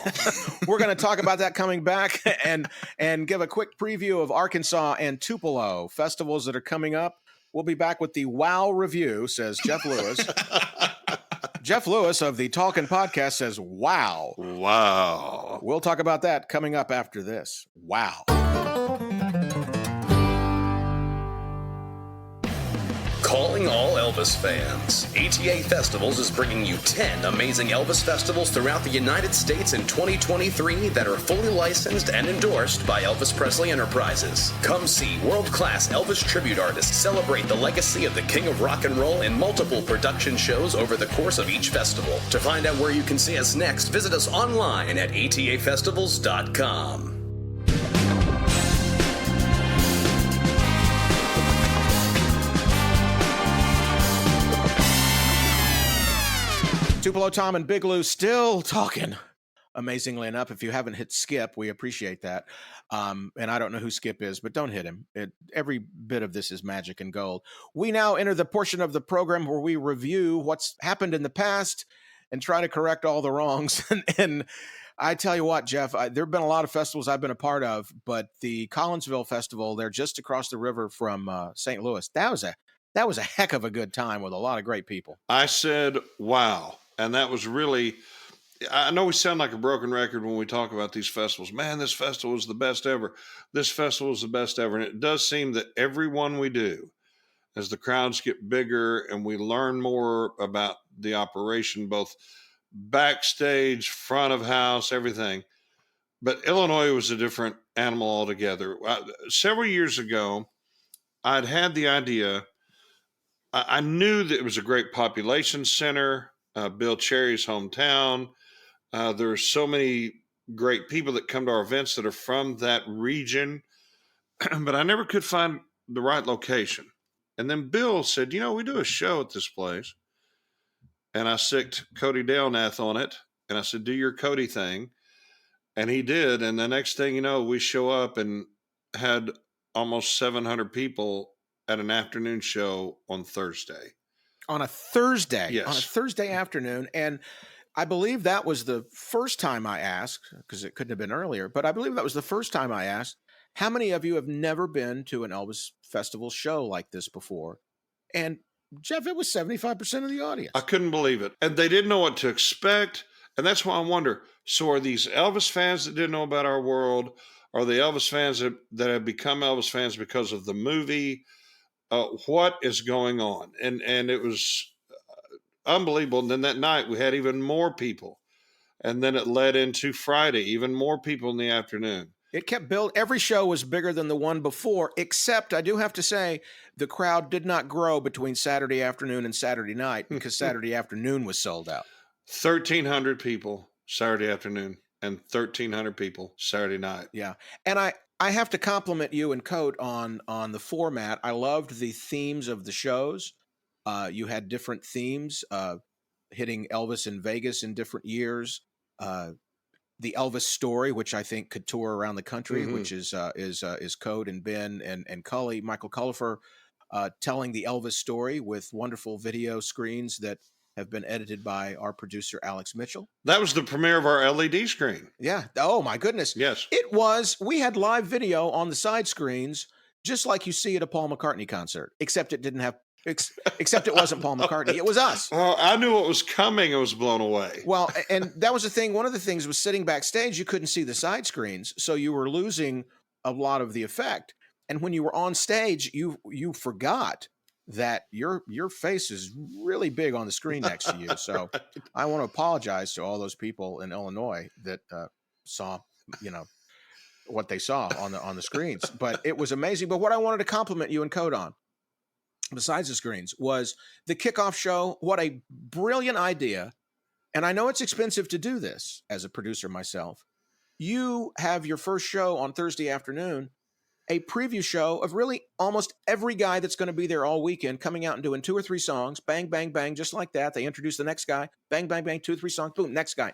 We're going to talk about that coming back and give a quick preview of Arkansas and Tupelo festivals that are coming up. We'll be back with the Wow Review, says Jeff Lewis. Jeff Lewis of the Talkin' Podcast says, wow. Wow. We'll talk about that coming up after this. Wow. Calling all Elvis fans. ATA Festivals is bringing you 10 amazing Elvis festivals throughout the United States in 2023 that are fully licensed and endorsed by Elvis Presley Enterprises. Come see world-class Elvis tribute artists celebrate the legacy of the King of Rock and Roll in multiple production shows over the course of each festival. To find out where you can see us next, visit us online at atafestivals.com. Tupelo Tom and Big Lou still talking. Amazingly enough, if you haven't hit Skip, we appreciate that. And I don't know who Skip is, but don't hit him. Every bit of this is magic and gold. We now enter the portion of the program where we review what's happened in the past and try to correct all the wrongs. And I tell you what, Jeff, there have been a lot of festivals I've been a part of, but the Collinsville Festival, they're just across the river from St. Louis. That was a heck of a good time with a lot of great people. I said, wow. And that was really, I know we sound like a broken record when we talk about these festivals. Man, this festival is the best ever. This festival is the best ever. And it does seem that every one we do, as the crowds get bigger and we learn more about the operation, both backstage, front of house, everything. But Illinois was a different animal altogether. Several years ago, I'd had the idea. I knew that it was a great population center. Bill Cherry's hometown. There are so many great people that come to our events that are from that region, but I never could find the right location. And then Bill said, we do a show at this place. And I sicked Cody Delnath on it. And I said, do your Cody thing. And he did. And the next thing you know, we show up and had almost 700 people at an afternoon show on Thursday. On a Thursday, yes. On a Thursday afternoon. And I believe that was the first time I asked, because it couldn't have been earlier, but I believe that was the first time I asked, how many of you have never been to an Elvis Festival show like this before? And Jeff, it was 75% of the audience. I couldn't believe it. And they didn't know what to expect. And that's why I wonder, so are these Elvis fans that didn't know about our world? Are they Elvis fans that have become Elvis fans because of the movie? What is going on? And it was unbelievable. And then that night we had even more people. And then it led into Friday, even more people in the afternoon. It kept building. Every show was bigger than the one before, except I do have to say the crowd did not grow between Saturday afternoon and Saturday night because Saturday afternoon was sold out. 1,300 people Saturday afternoon and 1,300 people Saturday night. Yeah. And I have to compliment you and Coat on the format. I loved the themes of the shows. You had different themes, hitting Elvis in Vegas in different years. The Elvis story, which I think could tour around the country, which is Coat and Ben and Cully, Michael Cullifer, telling the Elvis story with wonderful video screens that have been edited by our producer, Alex Mitchell. That was the premiere of our LED screen. Yeah. Oh, my goodness. Yes. It was. We had live video on the side screens, just like you see at a Paul McCartney concert, except it didn't have, except it wasn't Paul McCartney. It was us. I knew what was coming. I was blown away. Well, and that was the thing. One of the things was sitting backstage, you couldn't see the side screens, so you were losing a lot of the effect. And when you were on stage, you forgot that your face is really big on the screen next to you. So right. I want to apologize to all those people in Illinois that saw, what they saw on the screens. But it was amazing. But what I wanted to compliment you and Code on, besides the screens, was the kickoff show. What a brilliant idea. And I know it's expensive to do this as a producer myself. You have your first show on Thursday afternoon, a preview show of really almost every guy that's going to be there all weekend, coming out and doing 2 or 3 songs, bang, bang, bang, just like that. They introduce the next guy, bang, bang, bang, 2 or 3 songs, boom, next guy.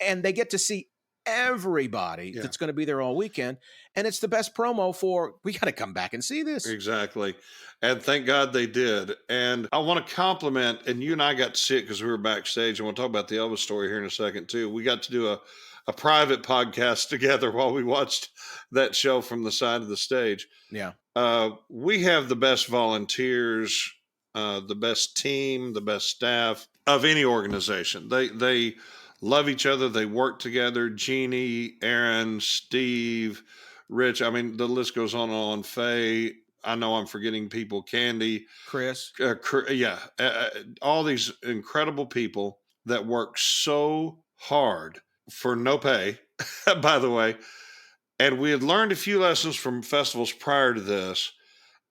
And they get to see everybody that's going to be there all weekend. And it's the best promo for, we got to come back and see this. Exactly. And thank God they did. And I want to compliment, and you and I got to see it because we were backstage. I want to talk about the Elvis story here in a second too. We got to do a private podcast together while we watched that show from the side of the stage. Yeah. We have the best volunteers, the best team, the best staff of any organization. They love each other. They work together. Jeannie, Aaron, Steve, Rich. I mean, the list goes on and on. Faye, I know I'm forgetting people, Candy, Chris. All these incredible people that work so hard for no pay, by the way. And we had learned a few lessons from festivals prior to this.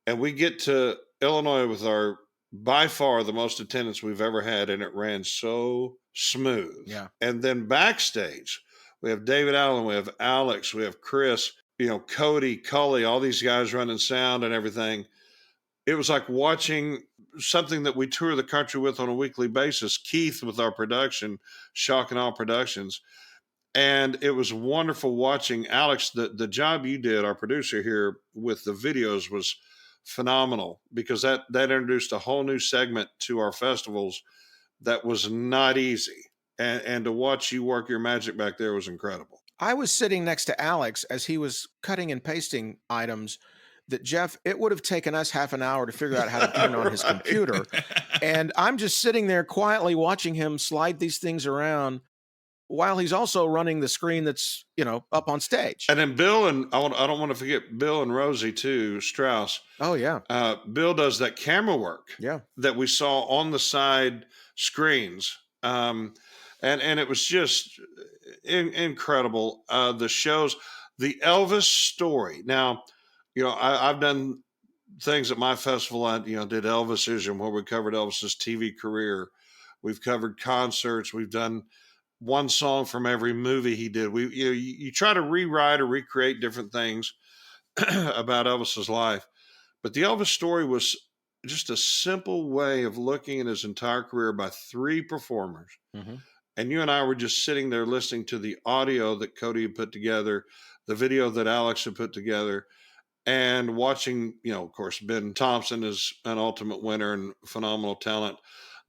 And we get to Illinois with our, by far, the most attendance we've ever had. And it ran so smooth. Yeah. And then backstage, we have David Allen, we have Alex, we have Chris, Cody, Cully, all these guys running sound and everything. It was like watching something that we tour the country with on a weekly basis. Keith with our production, Shock and Awe Productions. And it was wonderful watching Alex. The job you did, our producer here, with the videos was phenomenal, because that introduced a whole new segment to our festivals that was not easy. And to watch you work your magic back there was incredible. I was sitting next to Alex as he was cutting and pasting items that, Jeff, it would have taken us half an hour to figure out how to turn on his computer. And I'm just sitting there quietly watching him slide these things around while he's also running the screen that's, up on stage. And then Bill, and I don't want to forget Bill and Rosie too, Strauss. Oh, yeah. Bill does that camera work that we saw on the side screens. And it was just incredible. The shows, the Elvis story. Now, I've done things at my festival. I, did Elvisism, where we covered Elvis's TV career. We've covered concerts. We've done one song from every movie he did. You try to rewrite or recreate different things about Elvis's life. But the Elvis story was just a simple way of looking at his entire career by three performers. Mm-hmm. And you and I were just sitting there listening to the audio that Cody had put together, the video that Alex had put together, and watching, of course, Ben Thompson is an ultimate winner and phenomenal talent.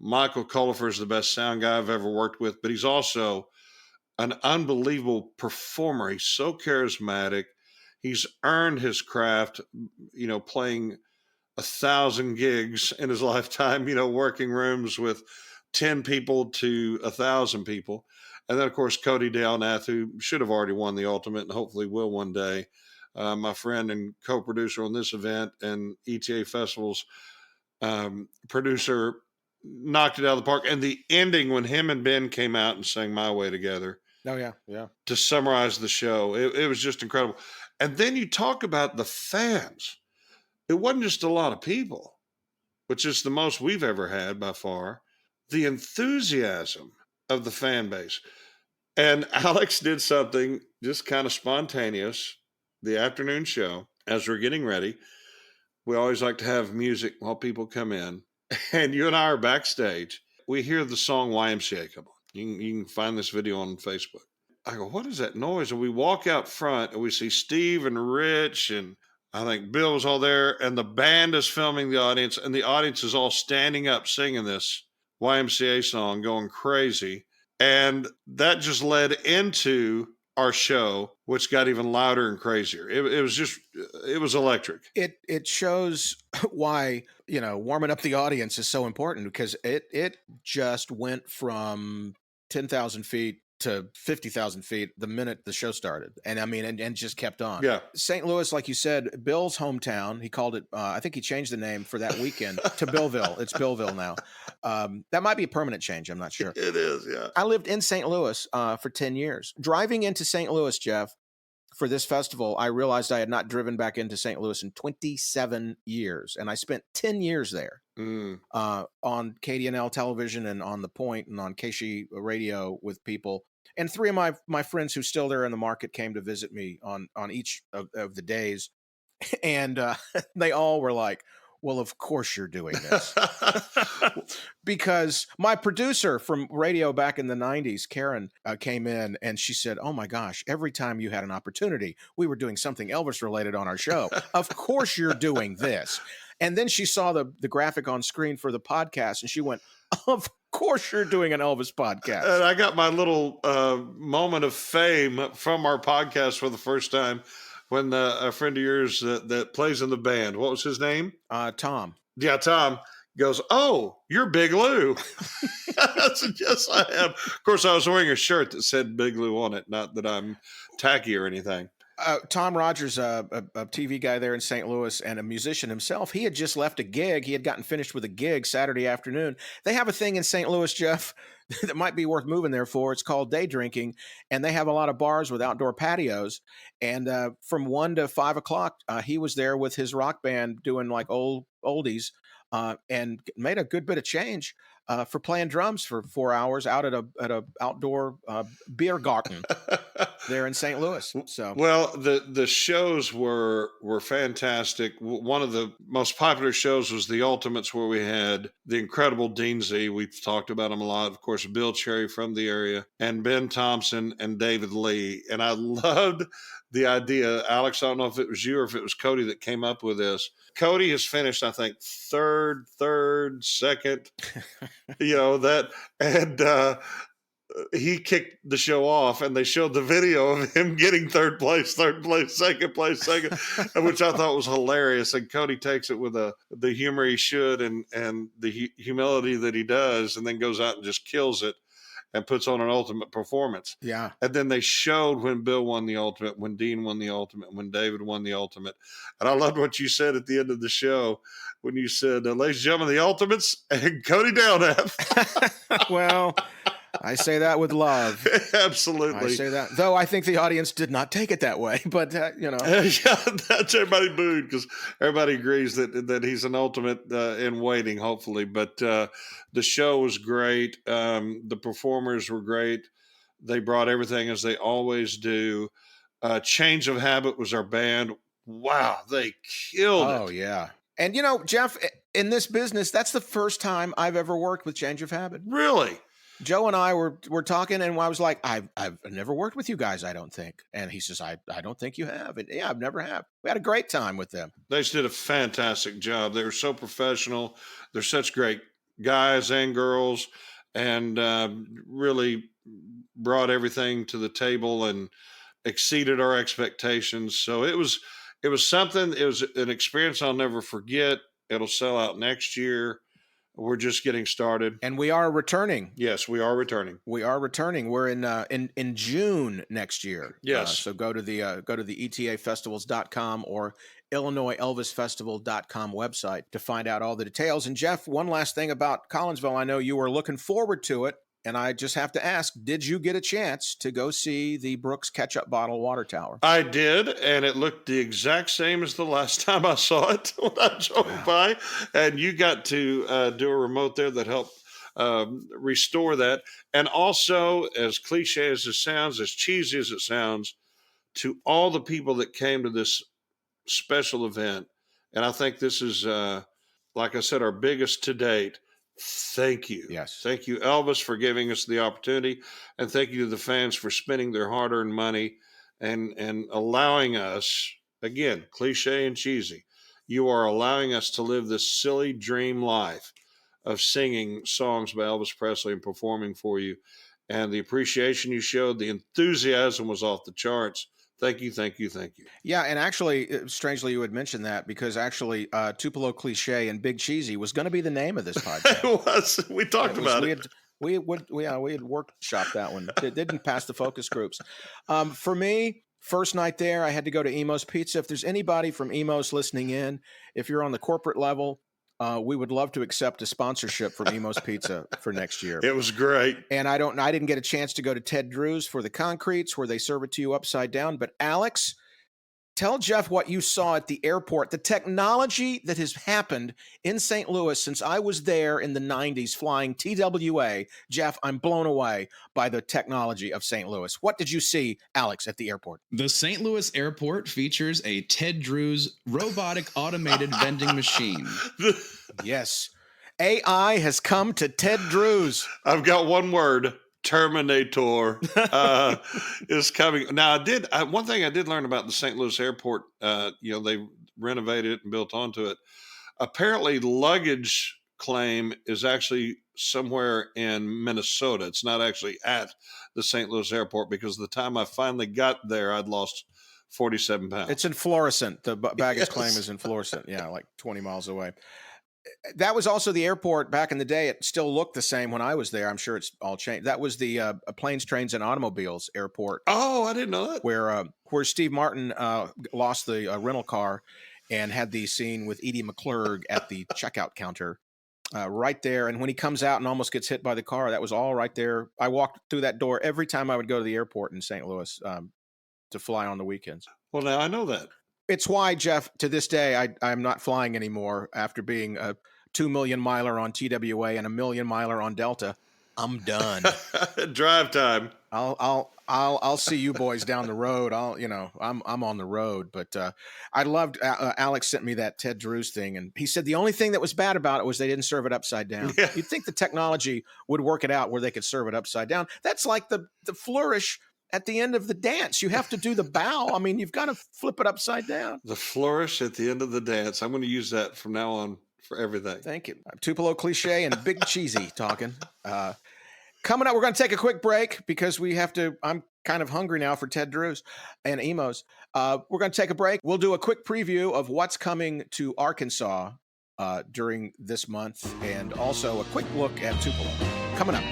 Michael Colifer is the best sound guy I've ever worked with, but he's also an unbelievable performer. He's so charismatic. He's earned his craft, playing 1,000 gigs in his lifetime, working rooms with 10 people to 1,000 people. And then, of course, Cody Dalnath, who should have already won the Ultimate and hopefully will one day. My friend and co-producer on this event and ETA Festivals producer, knocked it out of the park. And the ending, when him and Ben came out and sang My Way together. Oh, yeah. Yeah. To summarize the show, it was just incredible. And then you talk about the fans. It wasn't just a lot of people, which is the most we've ever had by far. The enthusiasm of the fan base. And Alex did something just kind of spontaneous. The afternoon show, as we're getting ready, we always like to have music while people come in. And you and I are backstage. We hear the song YMCA come on. You can find this video on Facebook. I go, what is that noise? And we walk out front and we see Steve and Rich, and I think Bill was all there, and the band is filming the audience, and the audience is all standing up singing this YMCA song, going crazy. And that just led into our show, which got even louder and crazier. It was electric. It shows why, warming up the audience is so important, because it just went from 10,000 feet to 50,000 feet the minute the show started. And I mean, and just kept on. Yeah. St. Louis, like you said, Bill's hometown, he called it, I think he changed the name for that weekend to Billville. It's Billville now. That might be a permanent change. I'm not sure. It is, yeah. I lived in St. Louis for 10 years. Driving into St. Louis, Jeff, for this festival, I realized I had not driven back into St. Louis in 27 years. And I spent 10 years there on KDNL television and on The Point and on KSHE radio with people. And three of my friends who's still there in the market came to visit me on each of the days. And they all were like, well, of course you're doing this. Because my producer from radio back in the 90s, Karen, came in and she said, oh my gosh, every time you had an opportunity, we were doing something Elvis related on our show. Of course you're doing this. And then she saw the graphic on screen for the podcast and she went, of course you're doing an Elvis podcast. And I got my little moment of fame from our podcast for the first time when a friend of yours that plays in the band, what was his name? Tom. Yeah, Tom goes, oh, you're Big Lou. I said, yes, I am. Of course, I was wearing a shirt that said Big Lou on it. Not that I'm tacky or anything. Tom Rogers, a TV guy there in St. Louis and a musician himself, he had just left a gig. He had gotten finished with a gig Saturday afternoon. They have a thing in St. Louis, Jeff, that might be worth moving there for. It's called day drinking, and they have a lot of bars with outdoor patios. And from 1 to 5 o'clock, he was there with his rock band doing like oldies, and made a good bit of change for playing drums for 4 hours out at a outdoor beer garden there in St. Louis. So well, the shows were fantastic. One of the most popular shows was the Ultimates, where we had the incredible Dean Z. We've talked about him a lot. Of course, Bill Cherry from the area, and Ben Thompson and David Lee. And I loved the idea. Alex, I don't know if it was you or if it was Cody that came up with this. Cody has finished, I think, third, second, that. And he kicked the show off, and they showed the video of him getting third place, second place, which I thought was hilarious. And Cody takes it with the humor he should and the humility that he does, and then goes out and just kills it and puts on an ultimate performance. Yeah. And then they showed when Bill won the ultimate, when Dean won the ultimate, when David won the ultimate. And I loved what you said at the end of the show when you said, ladies and gentlemen, the Ultimates and Cody Downath. Well, I say that with love. Absolutely. I say that, though I think the audience did not take it that way, but Yeah, that's everybody booed because everybody agrees that he's an ultimate in waiting, hopefully. But the show was great. The performers were great. They brought everything as they always do. Change of Habit was our band. Wow, they killed it. Oh, yeah. And, Jeff, in this business, that's the first time I've ever worked with Change of Habit. Really? Joe and I were talking, and I was like, I've never worked with you guys, I don't think. And he says, I don't think you have. And yeah, I've never have. We had a great time with them. They just did a fantastic job. They were so professional. They're such great guys and girls, and really brought everything to the table and exceeded our expectations. So it was something. It was an experience I'll never forget. It'll sell out next year. We're just getting started. And we are returning. Yes, we are returning. We are returning. We're in June next year. Yes. So go to the etafestivals.com or IllinoisElvisFestival.com website to find out all the details. And Jeff, one last thing about Collinsville. I know you were looking forward to it. And I just have to ask, did you get a chance to go see the Brooks Ketchup Bottle Water Tower? I did, and it looked the exact same as the last time I saw it when I drove by. And you got to do a remote there that helped restore that. And also, as cliche as it sounds, as cheesy as it sounds, to all the people that came to this special event, and I think this is, like I said, our biggest to date. Thank you. Yes. Thank you, Elvis, for giving us the opportunity. And thank you to the fans for spending their hard-earned money and allowing us, again, cliche and cheesy, you are allowing us to live this silly dream life of singing songs by Elvis Presley and performing for you. And the appreciation you showed, the enthusiasm was off the charts. Thank you, thank you, thank you. Yeah, and actually, strangely, you had mentioned that because actually, Tupelo Cliche and Big Cheesy was going to be the name of this podcast. It was. We talked about it. We had workshopped that one. It didn't pass the focus groups. For me, first night there, I had to go to Emo's Pizza. If there's anybody from Emo's listening in, if you're on the corporate level, we would love to accept a sponsorship from Emo's Pizza for next year. It was great. And I didn't get a chance to go to Ted Drew's for the concretes where they serve it to you upside down. But Alex, tell Jeff what you saw at the airport, the technology that has happened in St. Louis since I was there in the 90s flying TWA. Jeff, I'm blown away by the technology of St. Louis. What did you see, Alex, at the airport? The St. Louis airport features a Ted Drew's robotic automated vending machine. Yes. AI has come to Ted Drew's. I've got one word. Terminator is coming. Now, one thing I did learn about the St. Louis airport, they renovated it and built onto it. Apparently, luggage claim is actually somewhere in Minnesota. It's not actually at the St. Louis airport because the time I finally got there, I'd lost 47 pounds. It's in Florissant. The baggage claim is in Florissant. Yeah, like 20 miles away. That was also the airport back in the day. It still looked the same when I was there. I'm sure it's all changed. That was the Planes, Trains, and Automobiles airport Oh, I didn't know that. where Steve Martin lost the rental car and had the scene with Edie McClurg at the checkout counter right there. And when he comes out and almost gets hit by the car, that was all right there. I walked through that door every time I would go to the airport in St. Louis to fly on the weekends. Well, now I know that. It's why, Jeff, to this day, I'm not flying anymore after being a 2 million miler on TWA and a million miler on Delta. I'm done. Drive time. I'll see you boys down the road. I'm on the road, but I loved Alex sent me that Ted Drewes thing, and he said the only thing that was bad about it was they didn't serve it upside down. Yeah. You'd think the technology would work it out where they could serve it upside down. That's like the flourish at the end of the dance. You have to do the bow. I mean, you've got to flip it upside down. The flourish at the end of the dance. I'm going to use that from now on for everything. Thank you. Tupelo cliche and Big Cheesy talking. Coming up, we're going to take a quick break because we have to. I'm kind of hungry now for Ted Drewes and Emos. We're going to take a break. We'll do a quick preview of what's coming to Arkansas during this month and also a quick look at Tupelo. Coming up.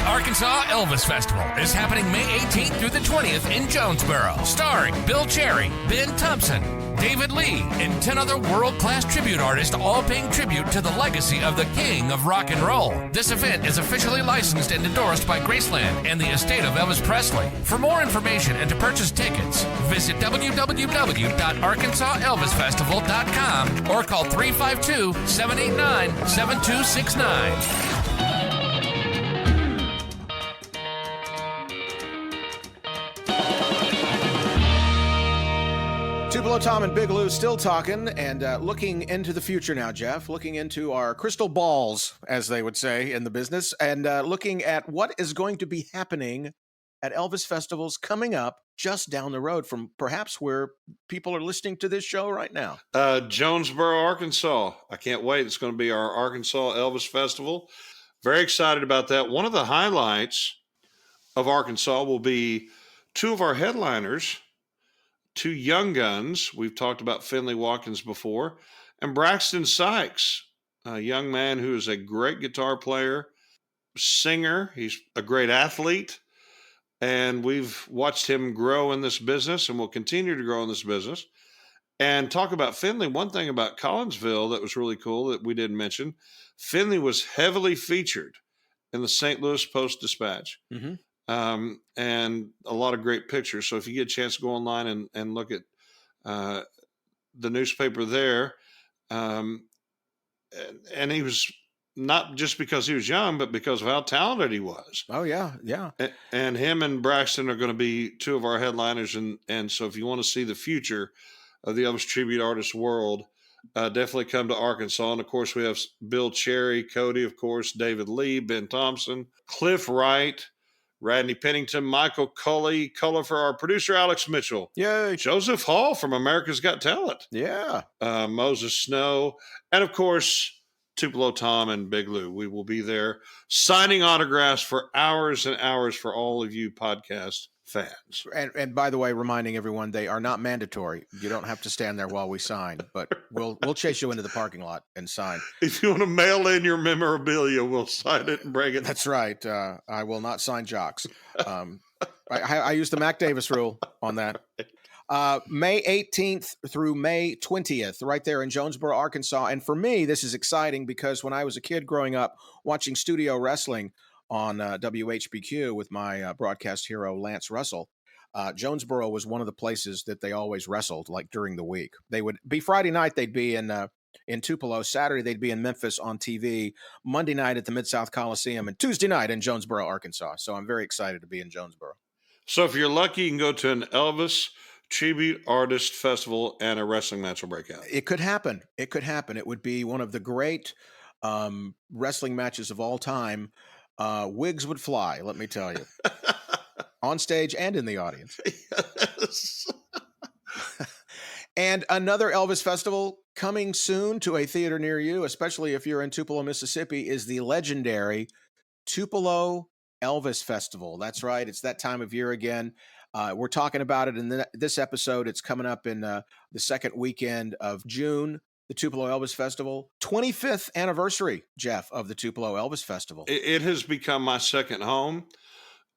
Arkansas Elvis Festival is happening May 18th through the 20th in Jonesboro, starring Bill Cherry, Ben Thompson, David Lee, and 10 other world-class tribute artists, all paying tribute to the legacy of the king of rock and roll. This event is officially licensed and endorsed by Graceland and the estate of Elvis Presley. For more information and to purchase tickets, visit www.arkansaselvisfestival.com or call 352-789-7269. Tupelo Tom and Big Lou still talking and looking into the future now, Jeff. Looking into our crystal balls, as they would say in the business, and looking at what is going to be happening at Elvis festivals coming up just down the road from perhaps where people are listening to this show right now. Jonesboro, Arkansas. I can't wait. It's going to be our Arkansas Elvis Festival. Very excited about that. One of the highlights of Arkansas will be two of our headliners, two young guns. We've talked about Finley Watkins before, and Braxton Sykes, a young man who is a great guitar player, singer. He's a great athlete, and we've watched him grow in this business and will continue to grow in this business. And talk about Finley. One thing about Collinsville that was really cool that we didn't mention, Finley was heavily featured in the St. Louis Post-Dispatch. Mm-hmm. And a lot of great pictures. So if you get a chance to go online and look at the newspaper there, and he was not just because he was young, but because of how talented he was. Oh, yeah, yeah. And him and Braxton are going to be two of our headliners. And so if you want to see the future of the Elvis tribute artist world, definitely come to Arkansas. And, of course, we have Bill Cherry, Cody, of course, David Lee, Ben Thompson, Cliff Wright, Radney Pennington, Michael Culley, color for our producer, Alex Mitchell. Yay. Joseph Hall from America's Got Talent. Yeah. Moses Snow. And, of course, Tupelo Tom and Big Lou. We will be there signing autographs for hours and hours for all of you podcast fans. And by the way, reminding everyone, they are not mandatory. You don't have to stand there while we sign, but we'll chase you into the parking lot and sign. If you want to mail in your memorabilia, we'll sign it and bring it. That's right. I will not sign jocks. I use the Mac Davis rule on that. May 18th through May 20th, right there in Jonesboro, Arkansas. And for me, this is exciting because when I was a kid growing up watching studio wrestling on WHBQ with my broadcast hero, Lance Russell, Jonesboro was one of the places that they always wrestled, like during the week. They would be Friday night, they'd be in Tupelo. Saturday, they'd be in Memphis on TV. Monday night at the Mid-South Coliseum, and Tuesday night in Jonesboro, Arkansas. So I'm very excited to be in Jonesboro. So if you're lucky, you can go to an Elvis Tribute Artist Festival and a wrestling match will break out. It could happen. It could happen. It would be one of the great wrestling matches of all time. Wigs would fly, let me tell you. On stage and in the audience. Yes. And another Elvis festival coming soon to a theater near you, especially if you're in Tupelo, Mississippi, is the legendary Tupelo Elvis Festival. That's right. It's that time of year again. We're talking about it in this episode. It's coming up in the second weekend of June, the Tupelo Elvis Festival. 25th anniversary, Jeff, of the Tupelo Elvis Festival. It has become my second home.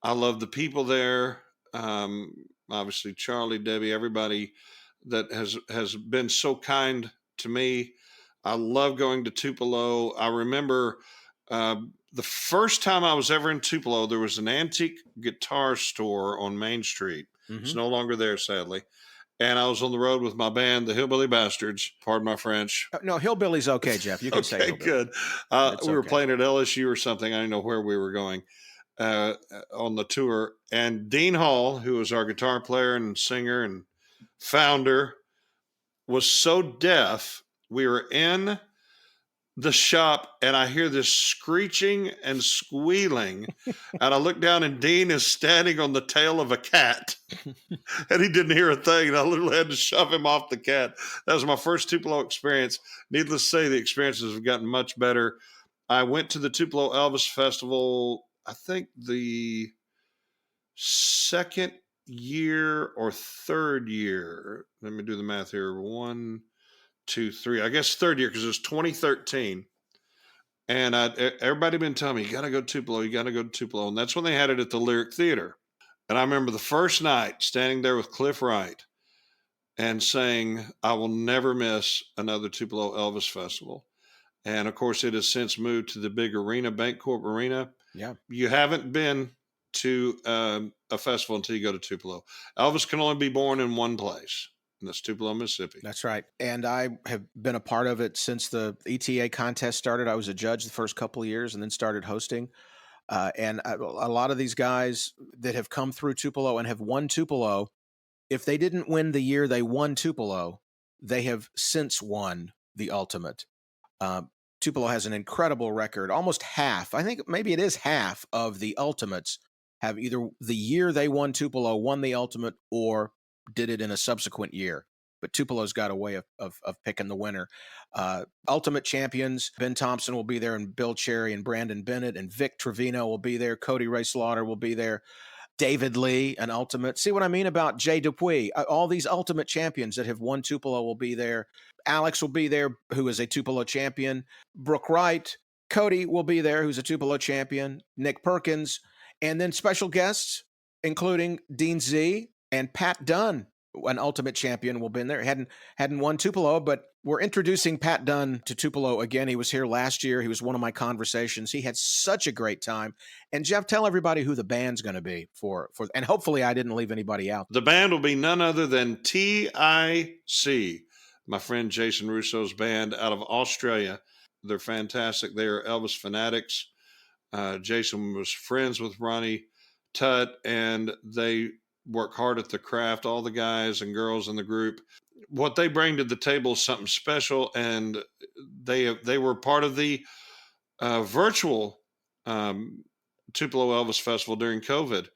I love the people there. Obviously, Charlie, Debbie, everybody that has been so kind to me. I love going to Tupelo. I remember the first time I was ever in Tupelo, there was an antique guitar store on Main Street. Mm-hmm. It's no longer there, sadly. And I was on the road with my band, the Hillbilly Bastards. Pardon my French. No, Hillbilly's okay, Jeff. You can say Hillbilly. Good. We were playing at LSU or something. I don't know where we were going on the tour. And Dean Hall, who was our guitar player and singer and founder, was so deaf. We were in the shop and I hear this screeching and squealing. And I look down and Dean is standing on the tail of a cat and he didn't hear a thing. And I literally had to shove him off the cat. That was my first Tupelo experience. Needless to say, the experiences have gotten much better. I went to the Tupelo Elvis Festival, I think the second year or third year. Let me do the math here. 1, 2, 3. I guess third year because it was 2013. And everybody been telling me, you got to go to Tupelo. You got to go to Tupelo. And that's when they had it at the Lyric Theater. And I remember the first night standing there with Cliff Wright and saying, I will never miss another Tupelo Elvis Festival. And of course, it has since moved to the big arena, Bancorp Arena. Yeah. You haven't been to a festival until you go to Tupelo. Elvis can only be born in one place. And that's Tupelo, Mississippi. That's right. And I have been a part of it since the ETA contest started. I was a judge the first couple of years and then started hosting. And a lot of these guys that have come through Tupelo and have won Tupelo, if they didn't win the year they won Tupelo, they have since won the Ultimate. Tupelo has an incredible record. Almost half, I think maybe it is half of the Ultimates have either the year they won Tupelo won the Ultimate or did it in a subsequent year. But Tupelo's got a way of picking the winner. Ultimate champions, Ben Thompson will be there, and Bill Cherry and Brandon Bennett, and Vic Trevino will be there. Cody Ray Slaughter will be there. David Lee, an Ultimate. See what I mean about Jay Dupuis? All these Ultimate champions that have won Tupelo will be there. Alex will be there, who is a Tupelo champion. Brooke Wright. Cody will be there, who's a Tupelo champion. Nick Perkins. And then special guests, including Dean Z and Pat Dunn, an Ultimate champion, will be in there. Hadn't won Tupelo, but we're introducing Pat Dunn to Tupelo again. He was here last year. He was one of my conversations. He had such a great time. And Jeff, tell everybody who the band's going to be for, and hopefully I didn't leave anybody out. The band will be none other than TIC, my friend Jason Russo's band out of Australia. They're fantastic. They are Elvis fanatics. Jason was friends with Ronnie Tutt, and they work hard at the craft, all the guys and girls in the group. What they bring to the table is something special, and they were part of the virtual Tupelo Elvis Festival during COVID.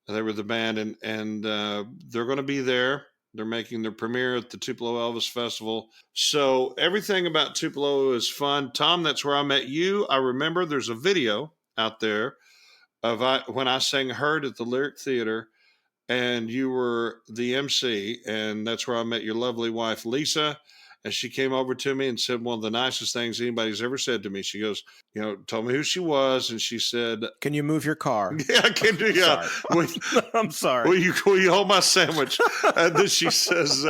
They were the band, and they're going to be there. They're making their premiere at the Tupelo Elvis Festival. So everything about Tupelo is fun. Tom, that's where I met you. I remember there's a video out there of when I sang Hurt at the Lyric Theater, and you were the MC, and that's where I met your lovely wife, Lisa. And she came over to me and said one of the nicest things anybody's ever said to me. She goes, told me who she was, and she said, "Can you move your car?" Yeah, I can do. Yeah, I'm sorry. Will you hold my sandwich? And then she says,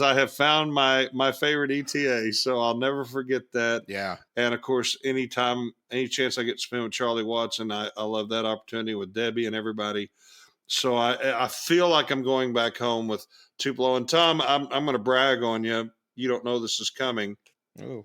I have found my favorite ETA, so I'll never forget that. Yeah. And of course, any chance I get to spend with Charlie Watson, I love that opportunity with Debbie and everybody. So I feel like I'm going back home with Tupelo. And Tom, I'm going to brag on you. You don't know this is coming. Oh.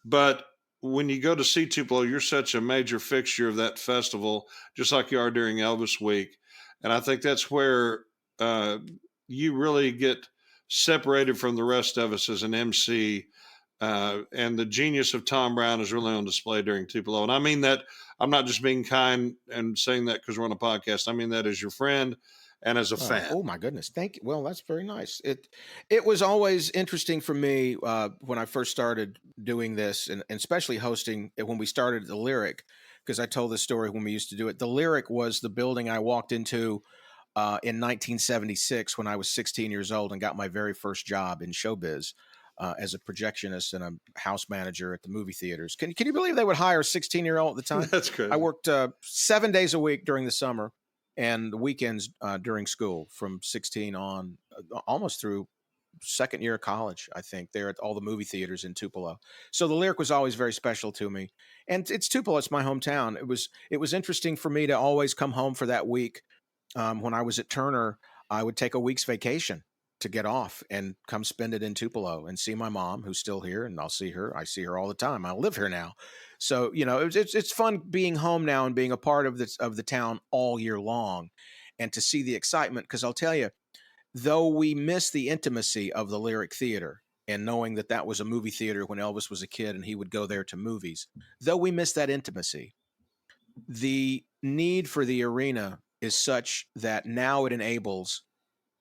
But when you go to see Tupelo, you're such a major fixture of that festival, just like you are during Elvis Week. And I think that's where you really get separated from the rest of us as an MC. And the genius of Tom Brown is really on display during Tupelo. And I mean that, I'm not just being kind and saying that because we're on a podcast. I mean that as your friend and as a fan. Oh my goodness. Thank you. Well, that's very nice. It was always interesting for me when I first started doing this, and especially hosting when we started the Lyric, because I told this story when we used to do it. The Lyric was the building I walked into in 1976 when I was 16 years old and got my very first job in showbiz as a projectionist and a house manager at the movie theaters. Can you believe they would hire a 16-year-old at the time? That's crazy. I worked 7 days a week during the summer and the weekends during school from 16 on, almost through second year of college, I think, there at all the movie theaters in Tupelo. So the Lyric was always very special to me. And it's Tupelo, it's my hometown. It was interesting for me to always come home for that week. When I was at Turner, I would take a week's vacation to get off and come spend it in Tupelo and see my mom, who's still here, and I'll see her. I see her all the time. I live here now. So, it's fun being home now and being a part of the town all year long and to see the excitement. Because I'll tell you, though we miss the intimacy of the Lyric Theater and knowing that was a movie theater when Elvis was a kid and he would go there to movies, though we miss that intimacy, the need for the arena is such that now it enables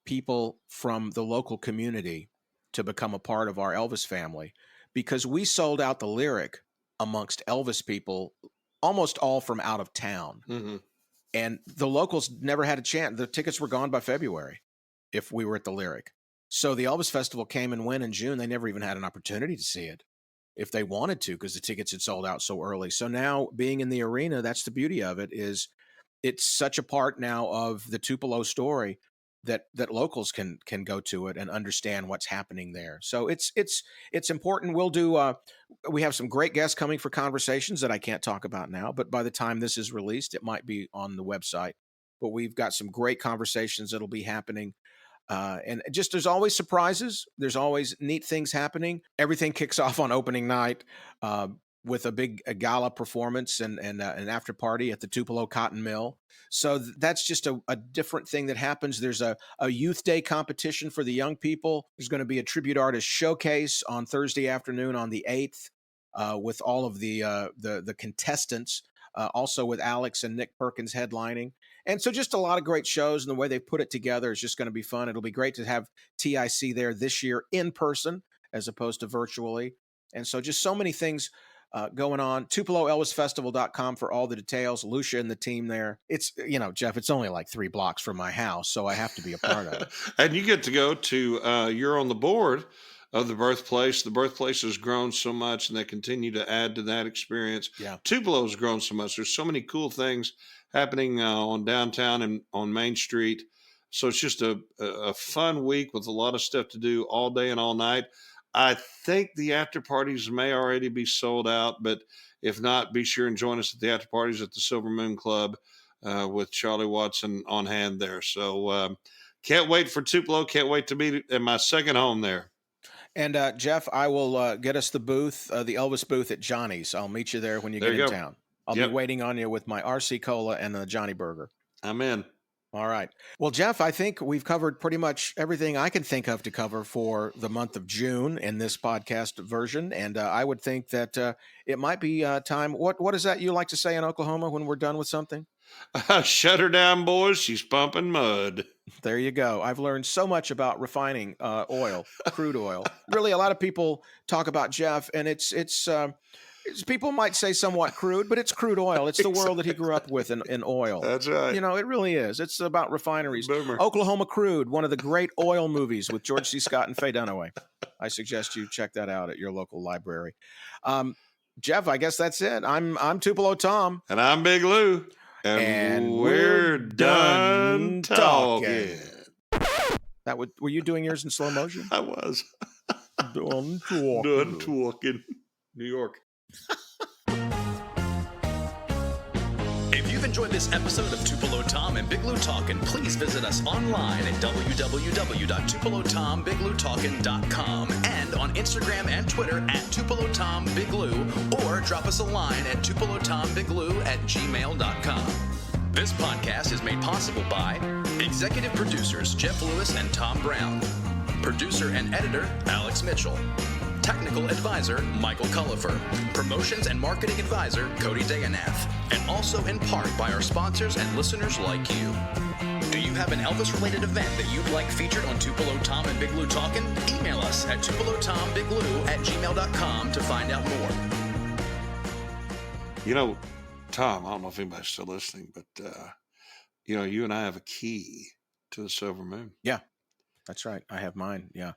people from the local community to become a part of our Elvis family, because we sold out the Lyric amongst Elvis people, almost all from out of town. Mm-hmm. And the locals never had a chance. The tickets were gone by February if we were at the Lyric. So the Elvis Festival came and went in June. They never even had an opportunity to see it if they wanted to, because the tickets had sold out so early. So now being in the arena, that's the beauty of it, is it's such a part now of the Tupelo story that locals can go to it and understand what's happening there. So it's important. We'll do. We have some great guests coming for conversations that I can't talk about now, but by the time this is released, it might be on the website. But we've got some great conversations that'll be happening. And just there's always surprises. There's always neat things happening. Everything kicks off on opening night with a big gala performance and an after party at the Tupelo Cotton Mill. So that's just a different thing that happens. There's a youth day competition for the young people. There's going to be a tribute artist showcase on Thursday afternoon on the 8th with all of the contestants, also with Alex and Nick Perkins headlining. And so just a lot of great shows, and the way they put it together is just going to be fun. It'll be great to have TIC there this year in person as opposed to virtually. And so just so many things going on. TupeloElvisFestival.com for all the details. Lucia and the team there. It's, Jeff, it's only like 3 blocks from my house, so I have to be a part of it. And you get to go to, you're on the board of the birthplace. The birthplace has grown so much, and they continue to add to that experience. Yeah. Tupelo's grown so much. There's so many cool things happening on downtown and on Main Street. So it's just a fun week with a lot of stuff to do all day and all night. I think the after parties may already be sold out, but if not, be sure and join us at the after parties at the Silver Moon Club with Charlie Watson on hand there. So can't wait for Tupelo. Can't wait to be at my second home there. And Jeff, I will get us the booth, the Elvis booth at Johnny's. I'll meet you there when you get in town. I'll be waiting on you with my RC Cola and the Johnny Burger. I'm in. All right. Well, Jeff, I think we've covered pretty much everything I can think of to cover for the month of June in this podcast version. And I would think that it might be time. What is that you like to say in Oklahoma when we're done with something? Shut her down, boys. She's pumping mud. There you go. I've learned so much about refining oil, crude oil. Really, a lot of people talk about Jeff, and it's people might say somewhat crude, but it's crude oil. It's the world that he grew up with in oil. That's right. It really is. It's about refineries. Boomer. Oklahoma Crude, one of the great oil movies with George C. Scott and Faye Dunaway. I suggest you check that out at your local library. Jeff, I guess that's it. I'm Tupelo Tom. And I'm Big Lou. And we're done talking. Were you doing yours in slow motion? I was. Done talking. Done talking. New York. If you've enjoyed this episode of Tupelo Tom and Big Lou Talkin', please visit us online at www.tupelotombigloutalkin.com and on Instagram and Twitter at Tupelo Tom Big Lou, or drop us a line at tupelotombiglu@gmail.com. This podcast is made possible by executive producers Jeff Lewis and Tom Brown, producer and editor Alex Mitchell, technical advisor Michael Cullifer, promotions and marketing advisor Cody Deganath, and also in part by our sponsors and listeners like you. Do you have an Elvis-related event that you'd like featured on Tupelo Tom and Big Lou Talkin'? Email us at tupelotombiglu@gmail.com to find out more. Tom, I don't know if anybody's still listening, but you and I have a key to the Silver Moon. Yeah, that's right. I have mine. Yeah.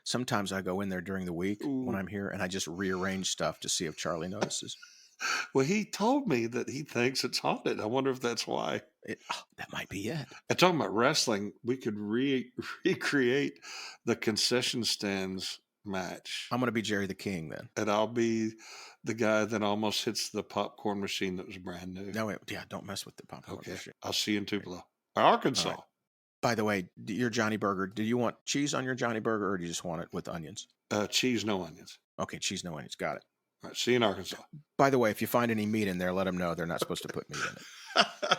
Sometimes I go in there during the week when Ooh. I'm here and I just rearrange stuff to see if Charlie notices. Well, he told me that he thinks it's haunted. I wonder if that's why. That might be it. And talking about wrestling, we could recreate the concession stands match. I'm going to be Jerry the King then. And I'll be the guy that almost hits the popcorn machine that was brand new. No, wait, yeah, don't mess with the popcorn Okay. machine. I'll see you in Tupelo. Arkansas. All right. By the way, your Johnny Burger, do you want cheese on your Johnny Burger or do you just want it with onions? Cheese, no onions. Okay, cheese, no onions. Got it. All right, see you in Arkansas. By the way, if you find any meat in there, let them know they're not supposed to put meat in it.